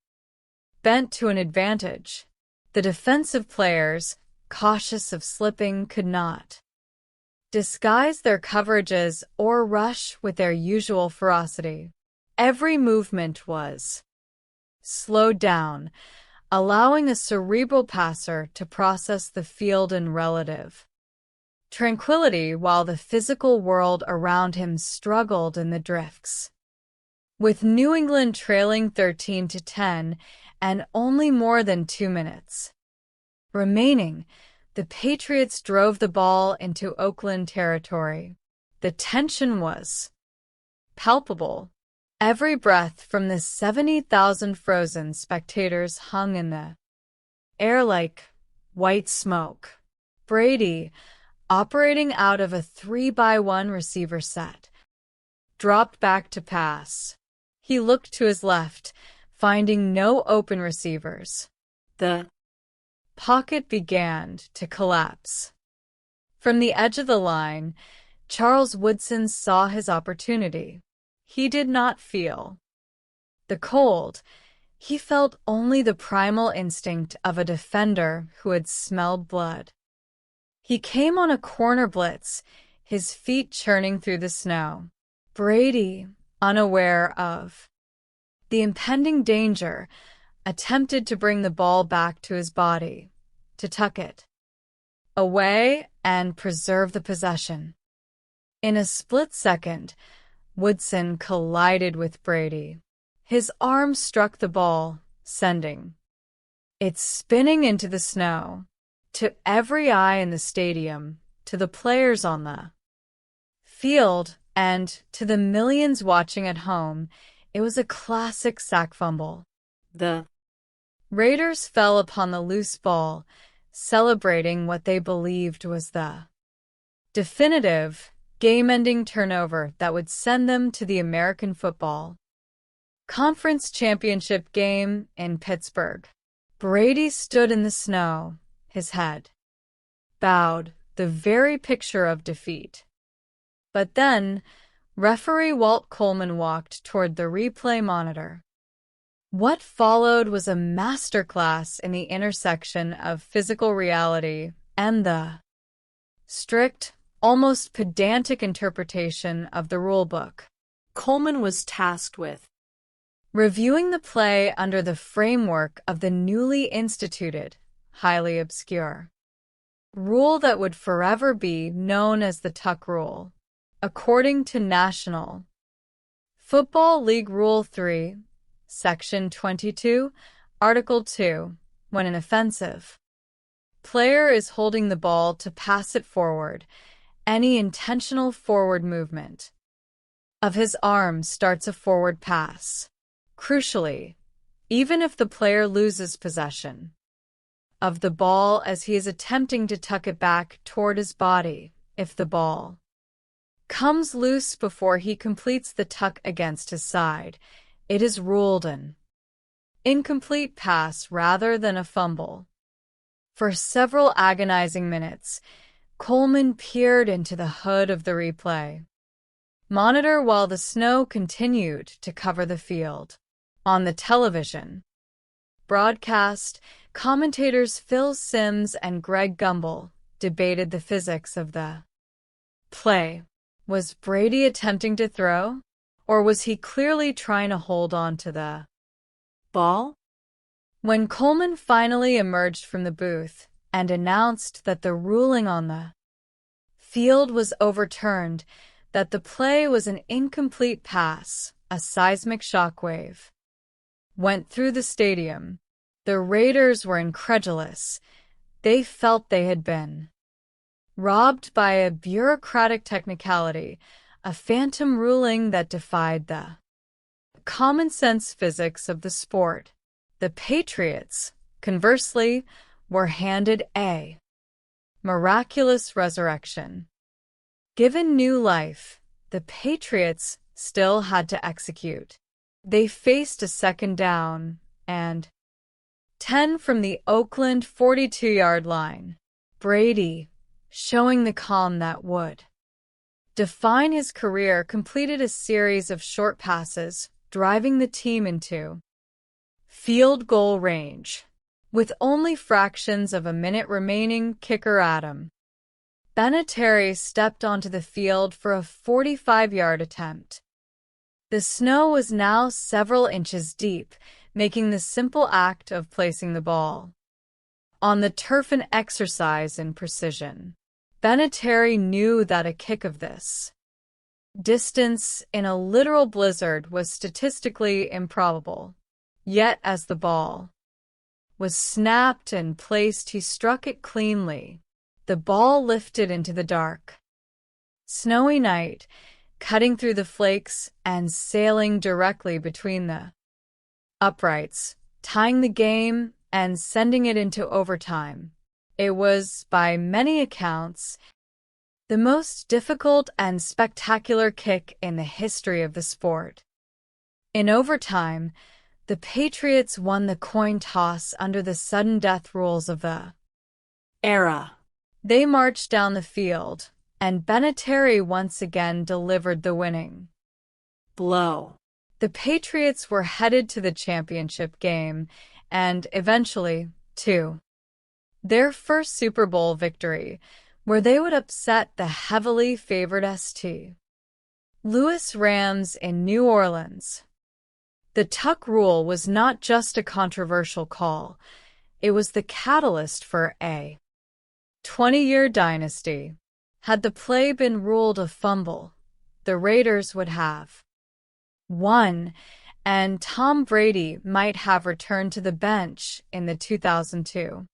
bent to an advantage. The defensive players, cautious of slipping, could not disguise their coverages or rush with their usual ferocity. Every movement was slowed down, allowing a cerebral passer to process the field in relative tranquility while the physical world around him struggled in the drifts. With New England trailing 13-10 and only more than 2 minutes remaining, the Patriots drove the ball into Oakland territory. The tension was palpable. Every breath from the 70,000 frozen spectators hung in the air like white smoke. Brady, operating out of a 3-by-1 receiver set, dropped back to pass. He looked to his left, finding no open receivers. The pocket began to collapse. From the edge of the line, Charles Woodson saw his opportunity. He did not feel the cold. He felt only the primal instinct of a defender who had smelled blood. He came on a corner blitz, his feet churning through the snow. Brady, unaware of the impending danger, attempted to bring the ball back to his body, to tuck it away and preserve the possession. In a split second, Woodson collided with Brady. His arm struck the ball, sending it spinning into the snow. To every eye in the stadium, to the players on the field, and to the millions watching at home, it was a classic sack fumble. The Raiders fell upon the loose ball, celebrating what they believed was the definitive, game-ending turnover that would send them to the American Football Conference Championship game in Pittsburgh. Brady stood in the snow, his head bowed, the very picture of defeat. But then, referee Walt Coleman walked toward the replay monitor. What followed was a masterclass in the intersection of physical reality and the strict, almost pedantic interpretation of the rulebook. Coleman was tasked with reviewing the play under the framework of the newly instituted, highly obscure rule that would forever be known as the Tuck Rule. According to National Football League Rule 3, Section 22, Article 2, when an offensive player is holding the ball to pass it forward, any intentional forward movement of his arm starts a forward pass. Crucially, even if the player loses possession of the ball as he is attempting to tuck it back toward his body, if the ball comes loose before he completes the tuck against his side, it is ruled an incomplete pass rather than a fumble. For several agonizing minutes, Coleman peered into the hood of the replay monitor while the snow continued to cover the field. On the television broadcast, commentators Phil Simms and Greg Gumbel debated the physics of the play. Was Brady attempting to throw, or was he clearly trying to hold on to the ball? When Coleman finally emerged from the booth, and announced that the ruling on the field was overturned, that the play was an incomplete pass. A seismic shockwave went through the stadium. The Raiders were incredulous. They felt they had been robbed by a bureaucratic technicality, a phantom ruling that defied the common-sense physics of the sport. The Patriots, conversely, were handed a miraculous resurrection. Given new life, the Patriots still had to execute. They faced a second down and 10 from the Oakland 42-yard line. Brady, showing the calm that would define his career, completed a series of short passes, driving the team into field goal range. With only fractions of a minute remaining, kicker Adam Vinatieri stepped onto the field for a 45-yard attempt. The snow was now several inches deep, making the simple act of placing the ball on the turf an exercise in precision. Vinatieri knew that a kick of this distance in a literal blizzard was statistically improbable. Yet as the ball was snapped and placed, he struck it cleanly. The ball lifted into the dark, snowy night, cutting through the flakes and sailing directly between the uprights, tying the game and sending it into overtime. It was, by many accounts, the most difficult and spectacular kick in the history of the sport. In overtime, the Patriots won the coin toss under the sudden death rules of the era. They marched down the field, and Vinatieri once again delivered the winning blow. The Patriots were headed to the championship game and, eventually, to their first Super Bowl victory, where they would upset the heavily favored St. Louis Rams in New Orleans. The tuck rule was not just a controversial call, it was the catalyst for a 20-year dynasty. Had the play been ruled a fumble, the Raiders would have won, and Tom Brady might have returned to the bench in the 2002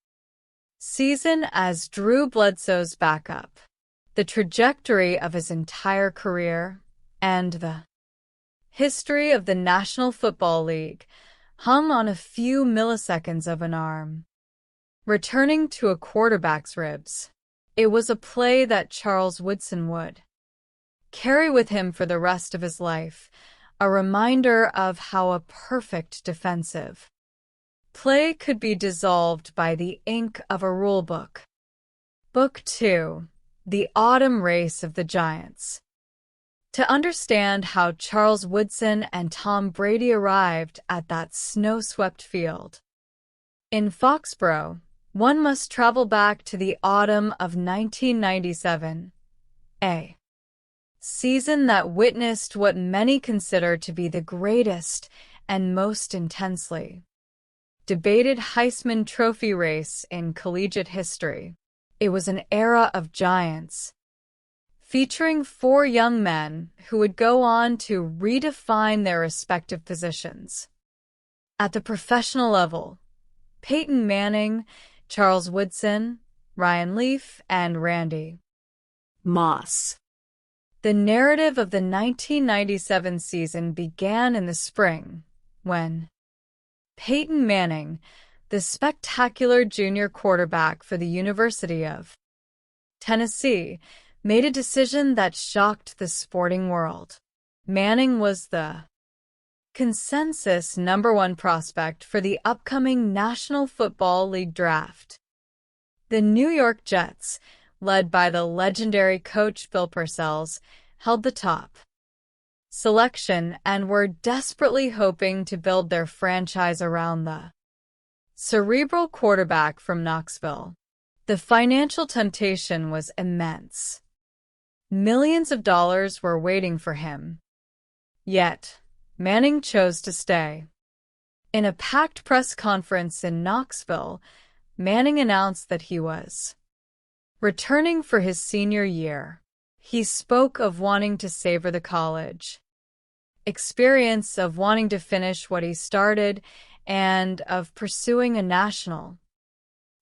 season as Drew Bledsoe's backup. The trajectory of his entire career and the history of the National Football League hung on a few milliseconds of an arm returning to a quarterback's ribs. It was a play that Charles Woodson would carry with him for the rest of his life, a reminder of how a perfect defensive play could be dissolved by the ink of a rulebook. Book 2, The Autumn Race of the Giants. To understand how Charles Woodson and Tom Brady arrived at that snow-swept field in Foxborough, one must travel back to the autumn of 1997, a season that witnessed what many consider to be the greatest and most intensely debated Heisman Trophy race in collegiate history. It was an era of giants, featuring 4 young men who would go on to redefine their respective positions. At the professional level, Peyton Manning, Charles Woodson, Ryan Leaf, and Randy Moss. The narrative of the 1997 season began in the spring, when Peyton Manning, the spectacular junior quarterback for the University of Tennessee, made a decision that shocked the sporting world. Manning was the consensus #1 prospect for the upcoming National Football League draft. The New York Jets, led by the legendary coach Bill Parcells, held the top selection and were desperately hoping to build their franchise around the cerebral quarterback from Knoxville. The financial temptation was immense. Millions of dollars were waiting for him. Yet, Manning chose to stay. In a packed press conference in Knoxville, Manning announced that he was returning for his senior year. He spoke of wanting to savor the college experience, of wanting to finish what he started, and of pursuing a national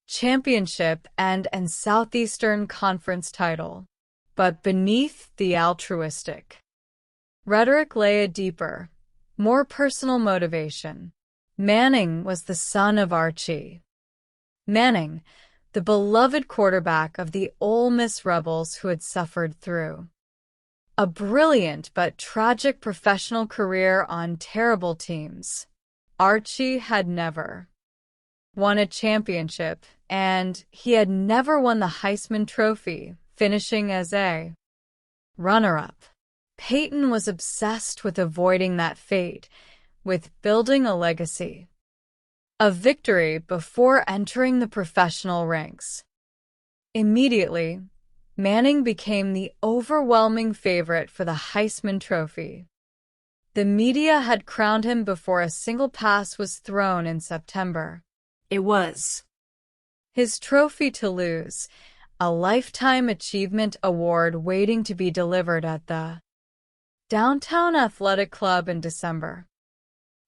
championship and an Southeastern Conference title. But beneath the altruistic rhetoric lay a deeper, more personal motivation. Manning was the son of Archie Manning, the beloved quarterback of the Ole Miss Rebels, who had suffered through a brilliant but tragic professional career on terrible teams. Archie had never won a championship, and he had never won the Heisman Trophy, finishing as a runner-up. Peyton was obsessed with avoiding that fate, with building a legacy of victory before entering the professional ranks. Immediately, Manning became the overwhelming favorite for the Heisman Trophy. The media had crowned him before a single pass was thrown in September. It was his trophy to lose, a Lifetime Achievement Award waiting to be delivered at the Downtown Athletic Club in December.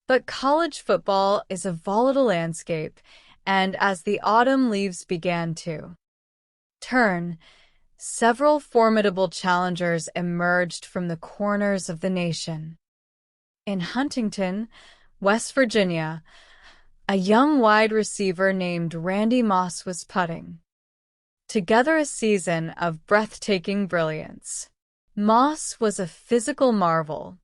But college football is a volatile landscape, and as the autumn leaves began to turn, several formidable challengers emerged from the corners of the nation. In Huntington, West Virginia, a young wide receiver named Randy Moss was putting together a season of breathtaking brilliance. Moss was a physical marvel,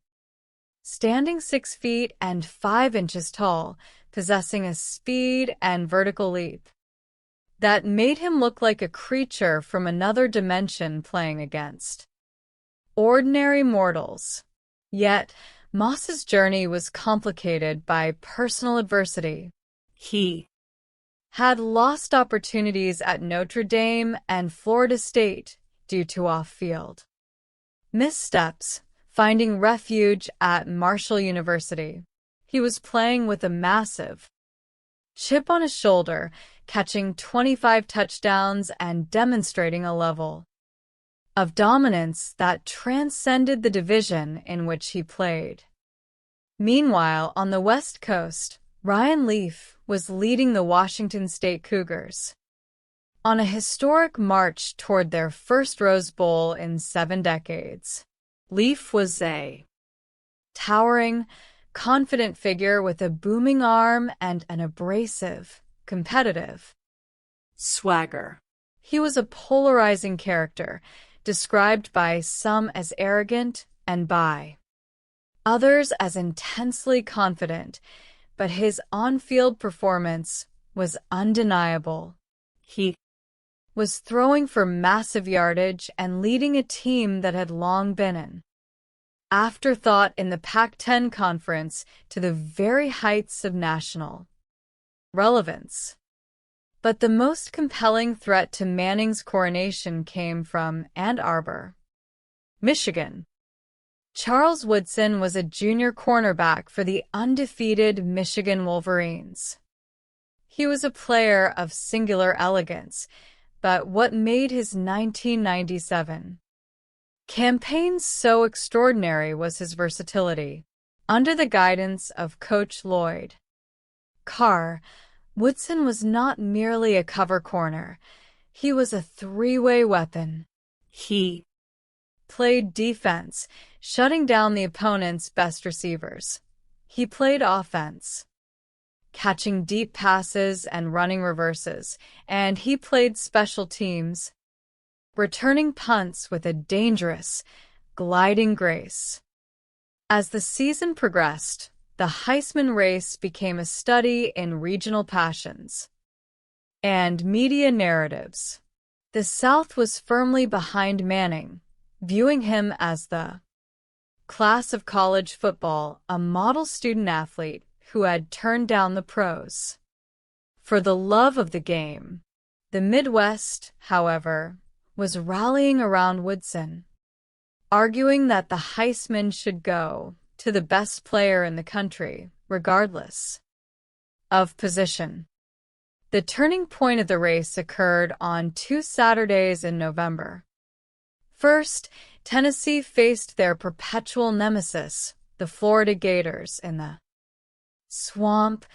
standing 6 feet and 5 inches tall, possessing a speed and vertical leap that made him look like a creature from another dimension playing against ordinary mortals. Yet, Moss's journey was complicated by personal adversity. He had lost opportunities at Notre Dame and Florida State due to off-field missteps, finding refuge at Marshall University. He was playing with a massive chip on his shoulder, catching 25 touchdowns and demonstrating a level of dominance that transcended the division in which he played. Meanwhile, on the West Coast, Ryan Leaf was leading the Washington State Cougars on a historic march toward their first Rose Bowl in 7 decades. Leaf was a towering, confident figure with a booming arm and an abrasive, competitive swagger. He was a polarizing character, described by some as arrogant and by others as intensely confident, but his on-field performance was undeniable. He was throwing for massive yardage and leading a team that had long been an afterthought in the Pac-10 conference to the very heights of national relevance. But the most compelling threat to Manning's coronation came from Ann Arbor, Michigan. Charles Woodson was a junior cornerback for the undefeated Michigan Wolverines. He was a player of singular elegance, but what made his 1997 campaign so extraordinary was his versatility. Under the guidance of Coach Lloyd Carr, Woodson was not merely a cover corner. He was a three-way weapon. He played defense, shutting down the opponent's best receivers. He played offense, catching deep passes and running reverses, and he played special teams, returning punts with a dangerous, gliding grace. As the season progressed, the Heisman race became a study in regional passions and media narratives. The South was firmly behind Manning, viewing him as the class of college football, a model student athlete who had turned down the pros for the love of the game. The Midwest, however, was rallying around Woodson, arguing that the Heisman should go to the best player in the country, regardless of position. The turning point of the race occurred on 2 Saturdays in November. First, Tennessee faced their perpetual nemesis, the Florida Gators, in the Swamp,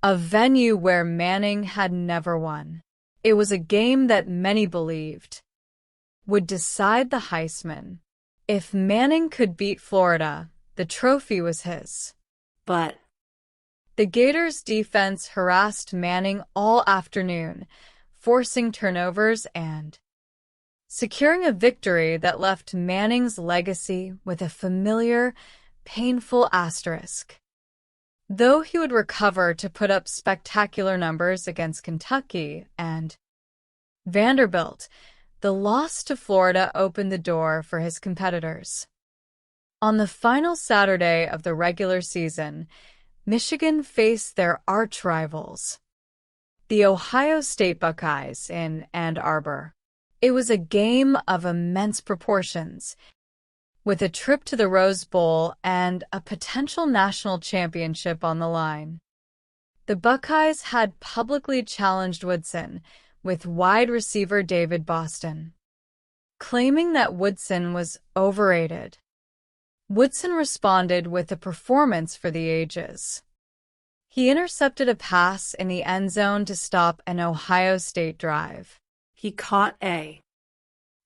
a venue where Manning had never won. It was a game that many believed would decide the Heisman. If Manning could beat Florida, the trophy was his. But the Gators' defense harassed Manning all afternoon, forcing turnovers and securing a victory that left Manning's legacy with a familiar, painful asterisk. Though he would recover to put up spectacular numbers against Kentucky and Vanderbilt, the loss to Florida opened the door for his competitors. On the final Saturday of the regular season, Michigan faced their arch-rivals, the Ohio State Buckeyes, in Ann Arbor. It was a game of immense proportions, with a trip to the Rose Bowl and a potential national championship on the line. The Buckeyes had publicly challenged Woodson, with wide receiver David Boston, claiming that Woodson was overrated. Woodson responded with a performance for the ages. He intercepted a pass in the end zone to stop an Ohio State drive. He caught a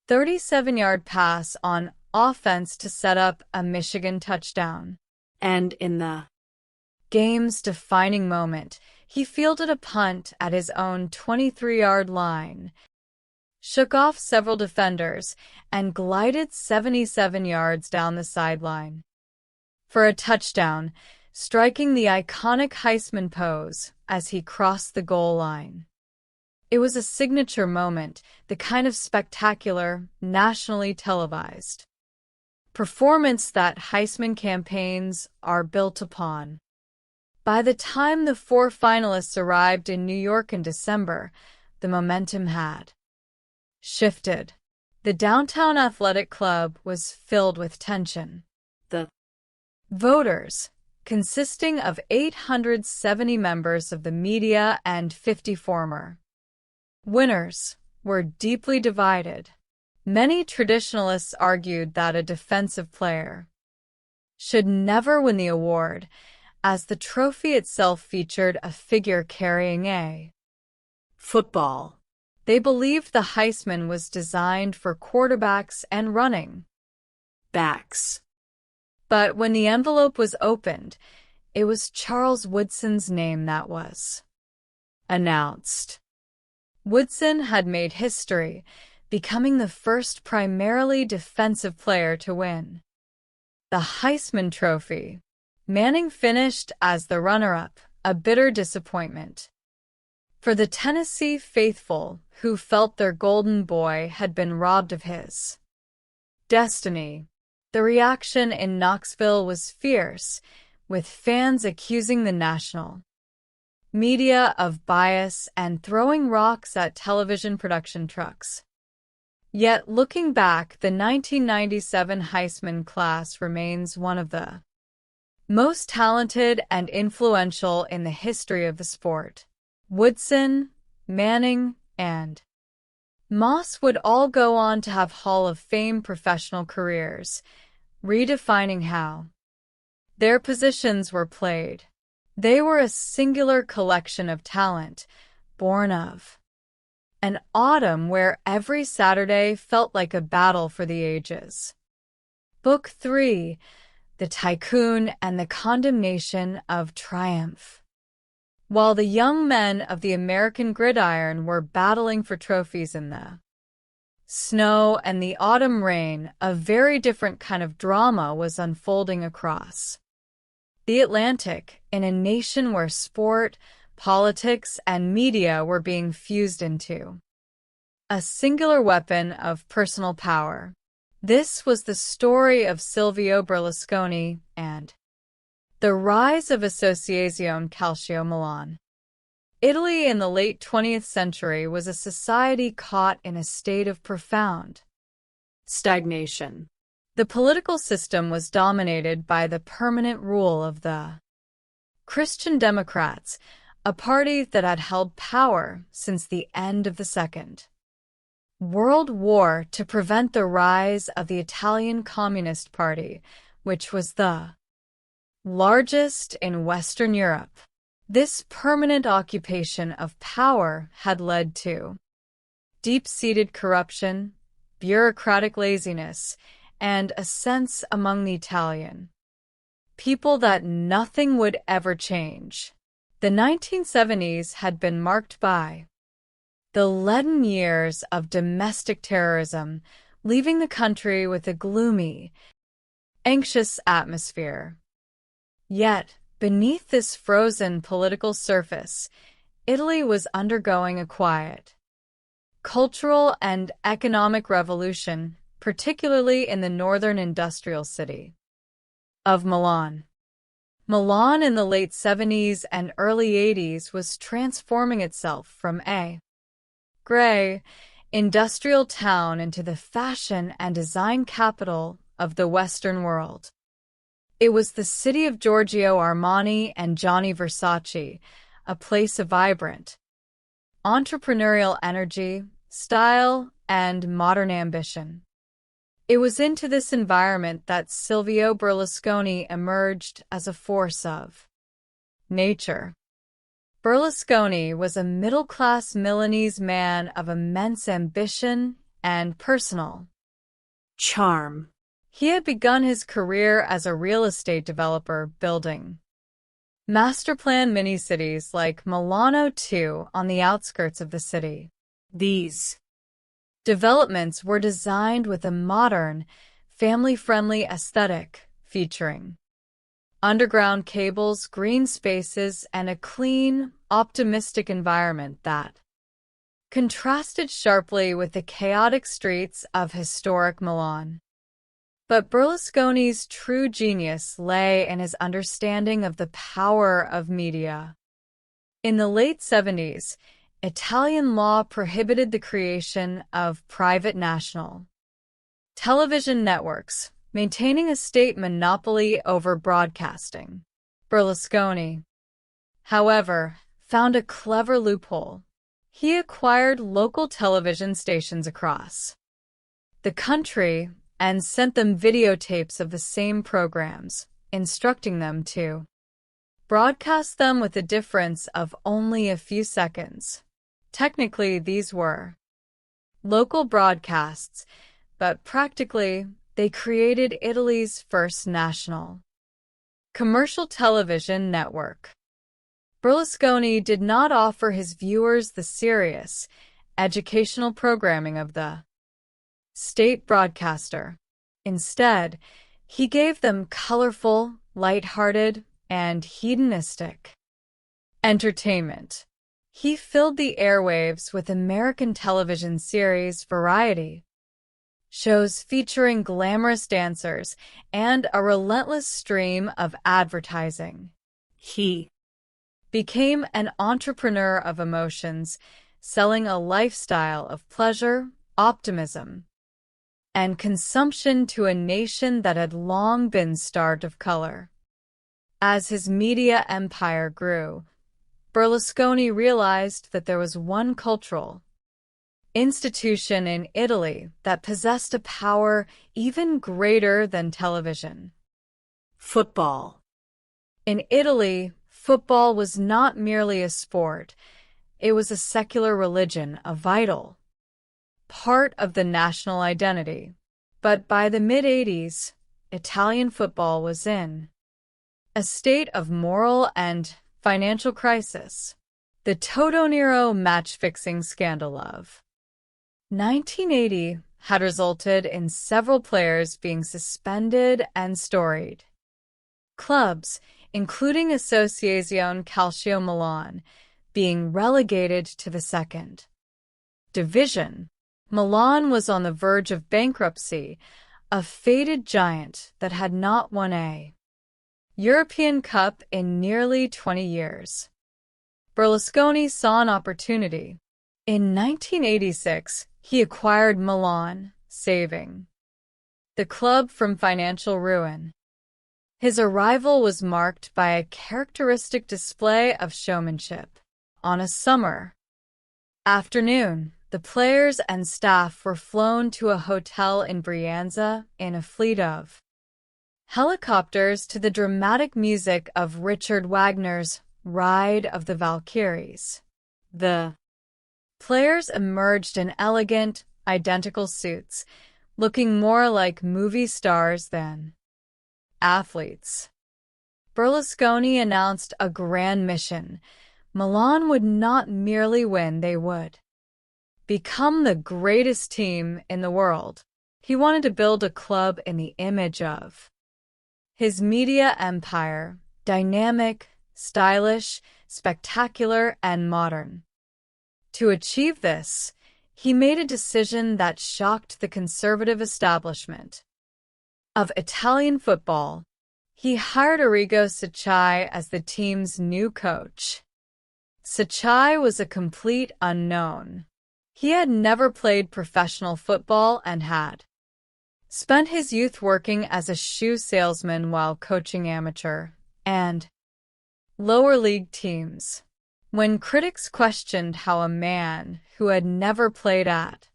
37-yard pass on offense to set up a Michigan touchdown. And in the game's defining moment, he fielded a punt at his own 23-yard line, shook off several defenders, and glided 77 yards down the sideline for a touchdown, striking the iconic Heisman pose as he crossed the goal line. It was a signature moment, the kind of spectacular, nationally televised performance that Heisman campaigns are built upon. By the time the 4 finalists arrived in New York in December, the momentum had shifted. The downtown athletic club was filled with tension. The voters, consisting of 870 members of the media and 50 former winners, were deeply divided. Many traditionalists argued that a defensive player should never win the award, as the trophy itself featured a figure carrying a football. They believed the Heisman was designed for quarterbacks and running backs. But when the envelope was opened, it was Charles Woodson's name that was announced. Woodson had made history, becoming the first primarily defensive player to win the Heisman Trophy. Manning finished as the runner-up, a bitter disappointment for the Tennessee faithful who felt their golden boy had been robbed of his destiny. The reaction in Knoxville was fierce, with fans accusing the national media of bias and throwing rocks at television production trucks. Yet, looking back, the 1997 Heisman class remains one of the most talented and influential in the history of the sport. Woodson, Manning, and Moss would all go on to have Hall of Fame professional careers, redefining how their positions were played. They were a singular collection of talent, born of an autumn where every Saturday felt like a battle for the ages. Book 3, The Tycoon and the Condemnation of Triumph. While the young men of the American gridiron were battling for trophies in the snow and the autumn rain, a very different kind of drama was unfolding across the Atlantic, in a nation where sport, politics, and media were being fused into a singular weapon of personal power. This was the story of Silvio Berlusconi and the rise of Associazione Calcio Milan. Italy in the late 20th century was a society caught in a state of profound stagnation. The political system was dominated by the permanent rule of the Christian Democrats, a party that had held power since the end of the Second World War to prevent the rise of the Italian Communist Party, which was the largest in Western Europe. This permanent occupation of power had led to deep-seated corruption, bureaucratic laziness, and a sense among the Italian people that nothing would ever change. The 1970s had been marked by the leaden years of domestic terrorism, leaving the country with a gloomy, anxious atmosphere. Yet, beneath this frozen political surface, Italy was undergoing a quiet cultural and economic revolution, particularly in the northern industrial city of Milan. Milan in the late 70s and early 80s was transforming itself from a gray, industrial town into the fashion and design capital of the Western world. It was the city of Giorgio Armani and Gianni Versace, a place of vibrant entrepreneurial energy, style, and modern ambition. It was into this environment that Silvio Berlusconi emerged as a force of nature. Berlusconi was a middle-class Milanese man of immense ambition and personal charm. He had begun his career as a real estate developer building master-plan mini-cities like Milano 2 on the outskirts of the city. These developments were designed with a modern, family-friendly aesthetic, featuring underground cables, green spaces, and a clean, optimistic environment that contrasted sharply with the chaotic streets of historic Milan. But Berlusconi's true genius lay in his understanding of the power of media. In the late 70s, Italian law prohibited the creation of private national television networks, maintaining a state monopoly over broadcasting. Berlusconi, however, found a clever loophole. He acquired local television stations across the country and sent them videotapes of the same programs, instructing them to broadcast them with a difference of only a few seconds. Technically, these were local broadcasts, but practically, they created Italy's first national commercial television network. Berlusconi did not offer his viewers the serious, educational programming of the state broadcaster. Instead, he gave them colorful, light-hearted, and hedonistic entertainment. He filled the airwaves with American television series variety shows featuring glamorous dancers and a relentless stream of advertising. He became an entrepreneur of emotions, selling a lifestyle of pleasure, optimism, and consumption to a nation that had long been starved of color. As his media empire grew, Berlusconi realized that there was one cultural institution in Italy that possessed a power even greater than television: football. In Italy, football was not merely a sport, it was a secular religion, a vital part of the national identity. But by the mid-80s, Italian football was in a state of moral and financial crisis. The Totò match-fixing scandal of 1980 had resulted in several players being suspended and storied clubs, including Associazione Calcio Milan, being relegated to the second division. Milan was on the verge of bankruptcy, a faded giant that had not won a European Cup in nearly 20 years. Berlusconi saw an opportunity. In 1986, he acquired Milan, saving the club from financial ruin. His arrival was marked by a characteristic display of showmanship. On a summer afternoon, the players and staff were flown to a hotel in Brianza in a fleet of helicopters to the dramatic music of Richard Wagner's Ride of the Valkyries. The players emerged in elegant, identical suits, looking more like movie stars than athletes. Berlusconi announced a grand mission. Milan would not merely win, they would become the greatest team in the world. He wanted to build a club in the image of his media empire, dynamic, stylish, spectacular, and modern. To achieve this, he made a decision that shocked the conservative establishment of Italian football. He hired Arrigo Sacchi as the team's new coach. Sacchi was a complete unknown. He had never played professional football and had spent his youth working as a shoe salesman while coaching amateur and lower league teams. When critics questioned how a man who had never played at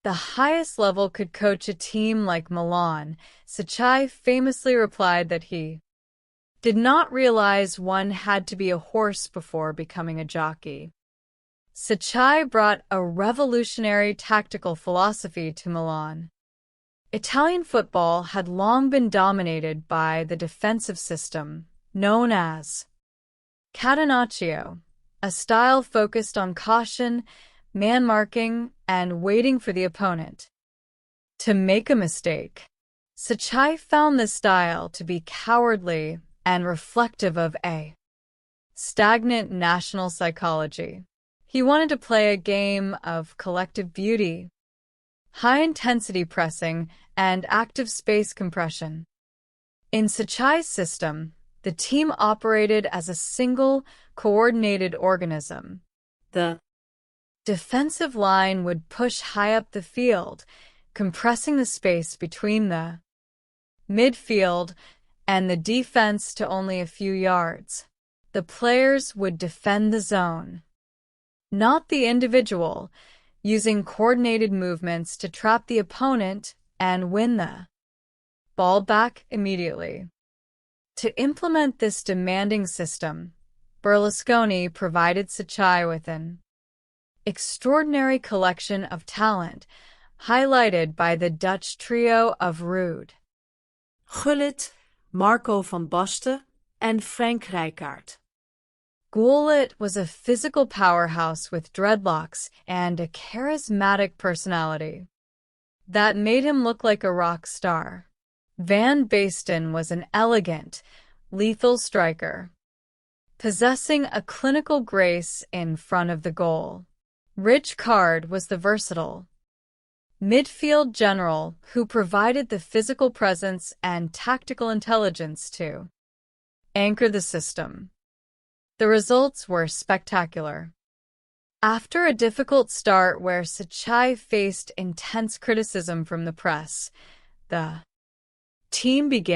the highest level could coach a team like Milan, Sacchi famously replied that he did not realize one had to be a horse before becoming a jockey. Sacchi brought a revolutionary tactical philosophy to Milan. Italian football had long been dominated by the defensive system known as catenaccio, a style focused on caution, man-marking, and waiting for the opponent to make a mistake. Sacchi found this style to be cowardly and reflective of a stagnant national psychology. He wanted to play a game of collective beauty, high-intensity pressing, and active space compression. In Sacchi's system, the team operated as a single, coordinated organism. The defensive line would push high up the field, compressing the space between the midfield and the defense to only a few yards. The players would defend the zone, not the individual, using coordinated movements to trap the opponent and win the ball back immediately. To implement this demanding system, Berlusconi provided Sacchi with an extraordinary collection of talent, highlighted by the Dutch trio of Ruud Gullit, Marco van Basten, and Frank Rijkaard. Gullit was a physical powerhouse with dreadlocks and a charismatic personality that made him look like a rock star. Van Basten was an elegant, lethal striker, possessing a clinical grace in front of the goal. Rijkaard was the versatile midfield general who provided the physical presence and tactical intelligence to anchor the system. The results were spectacular. After a difficult start where Sacchi faced intense criticism from the press, the team began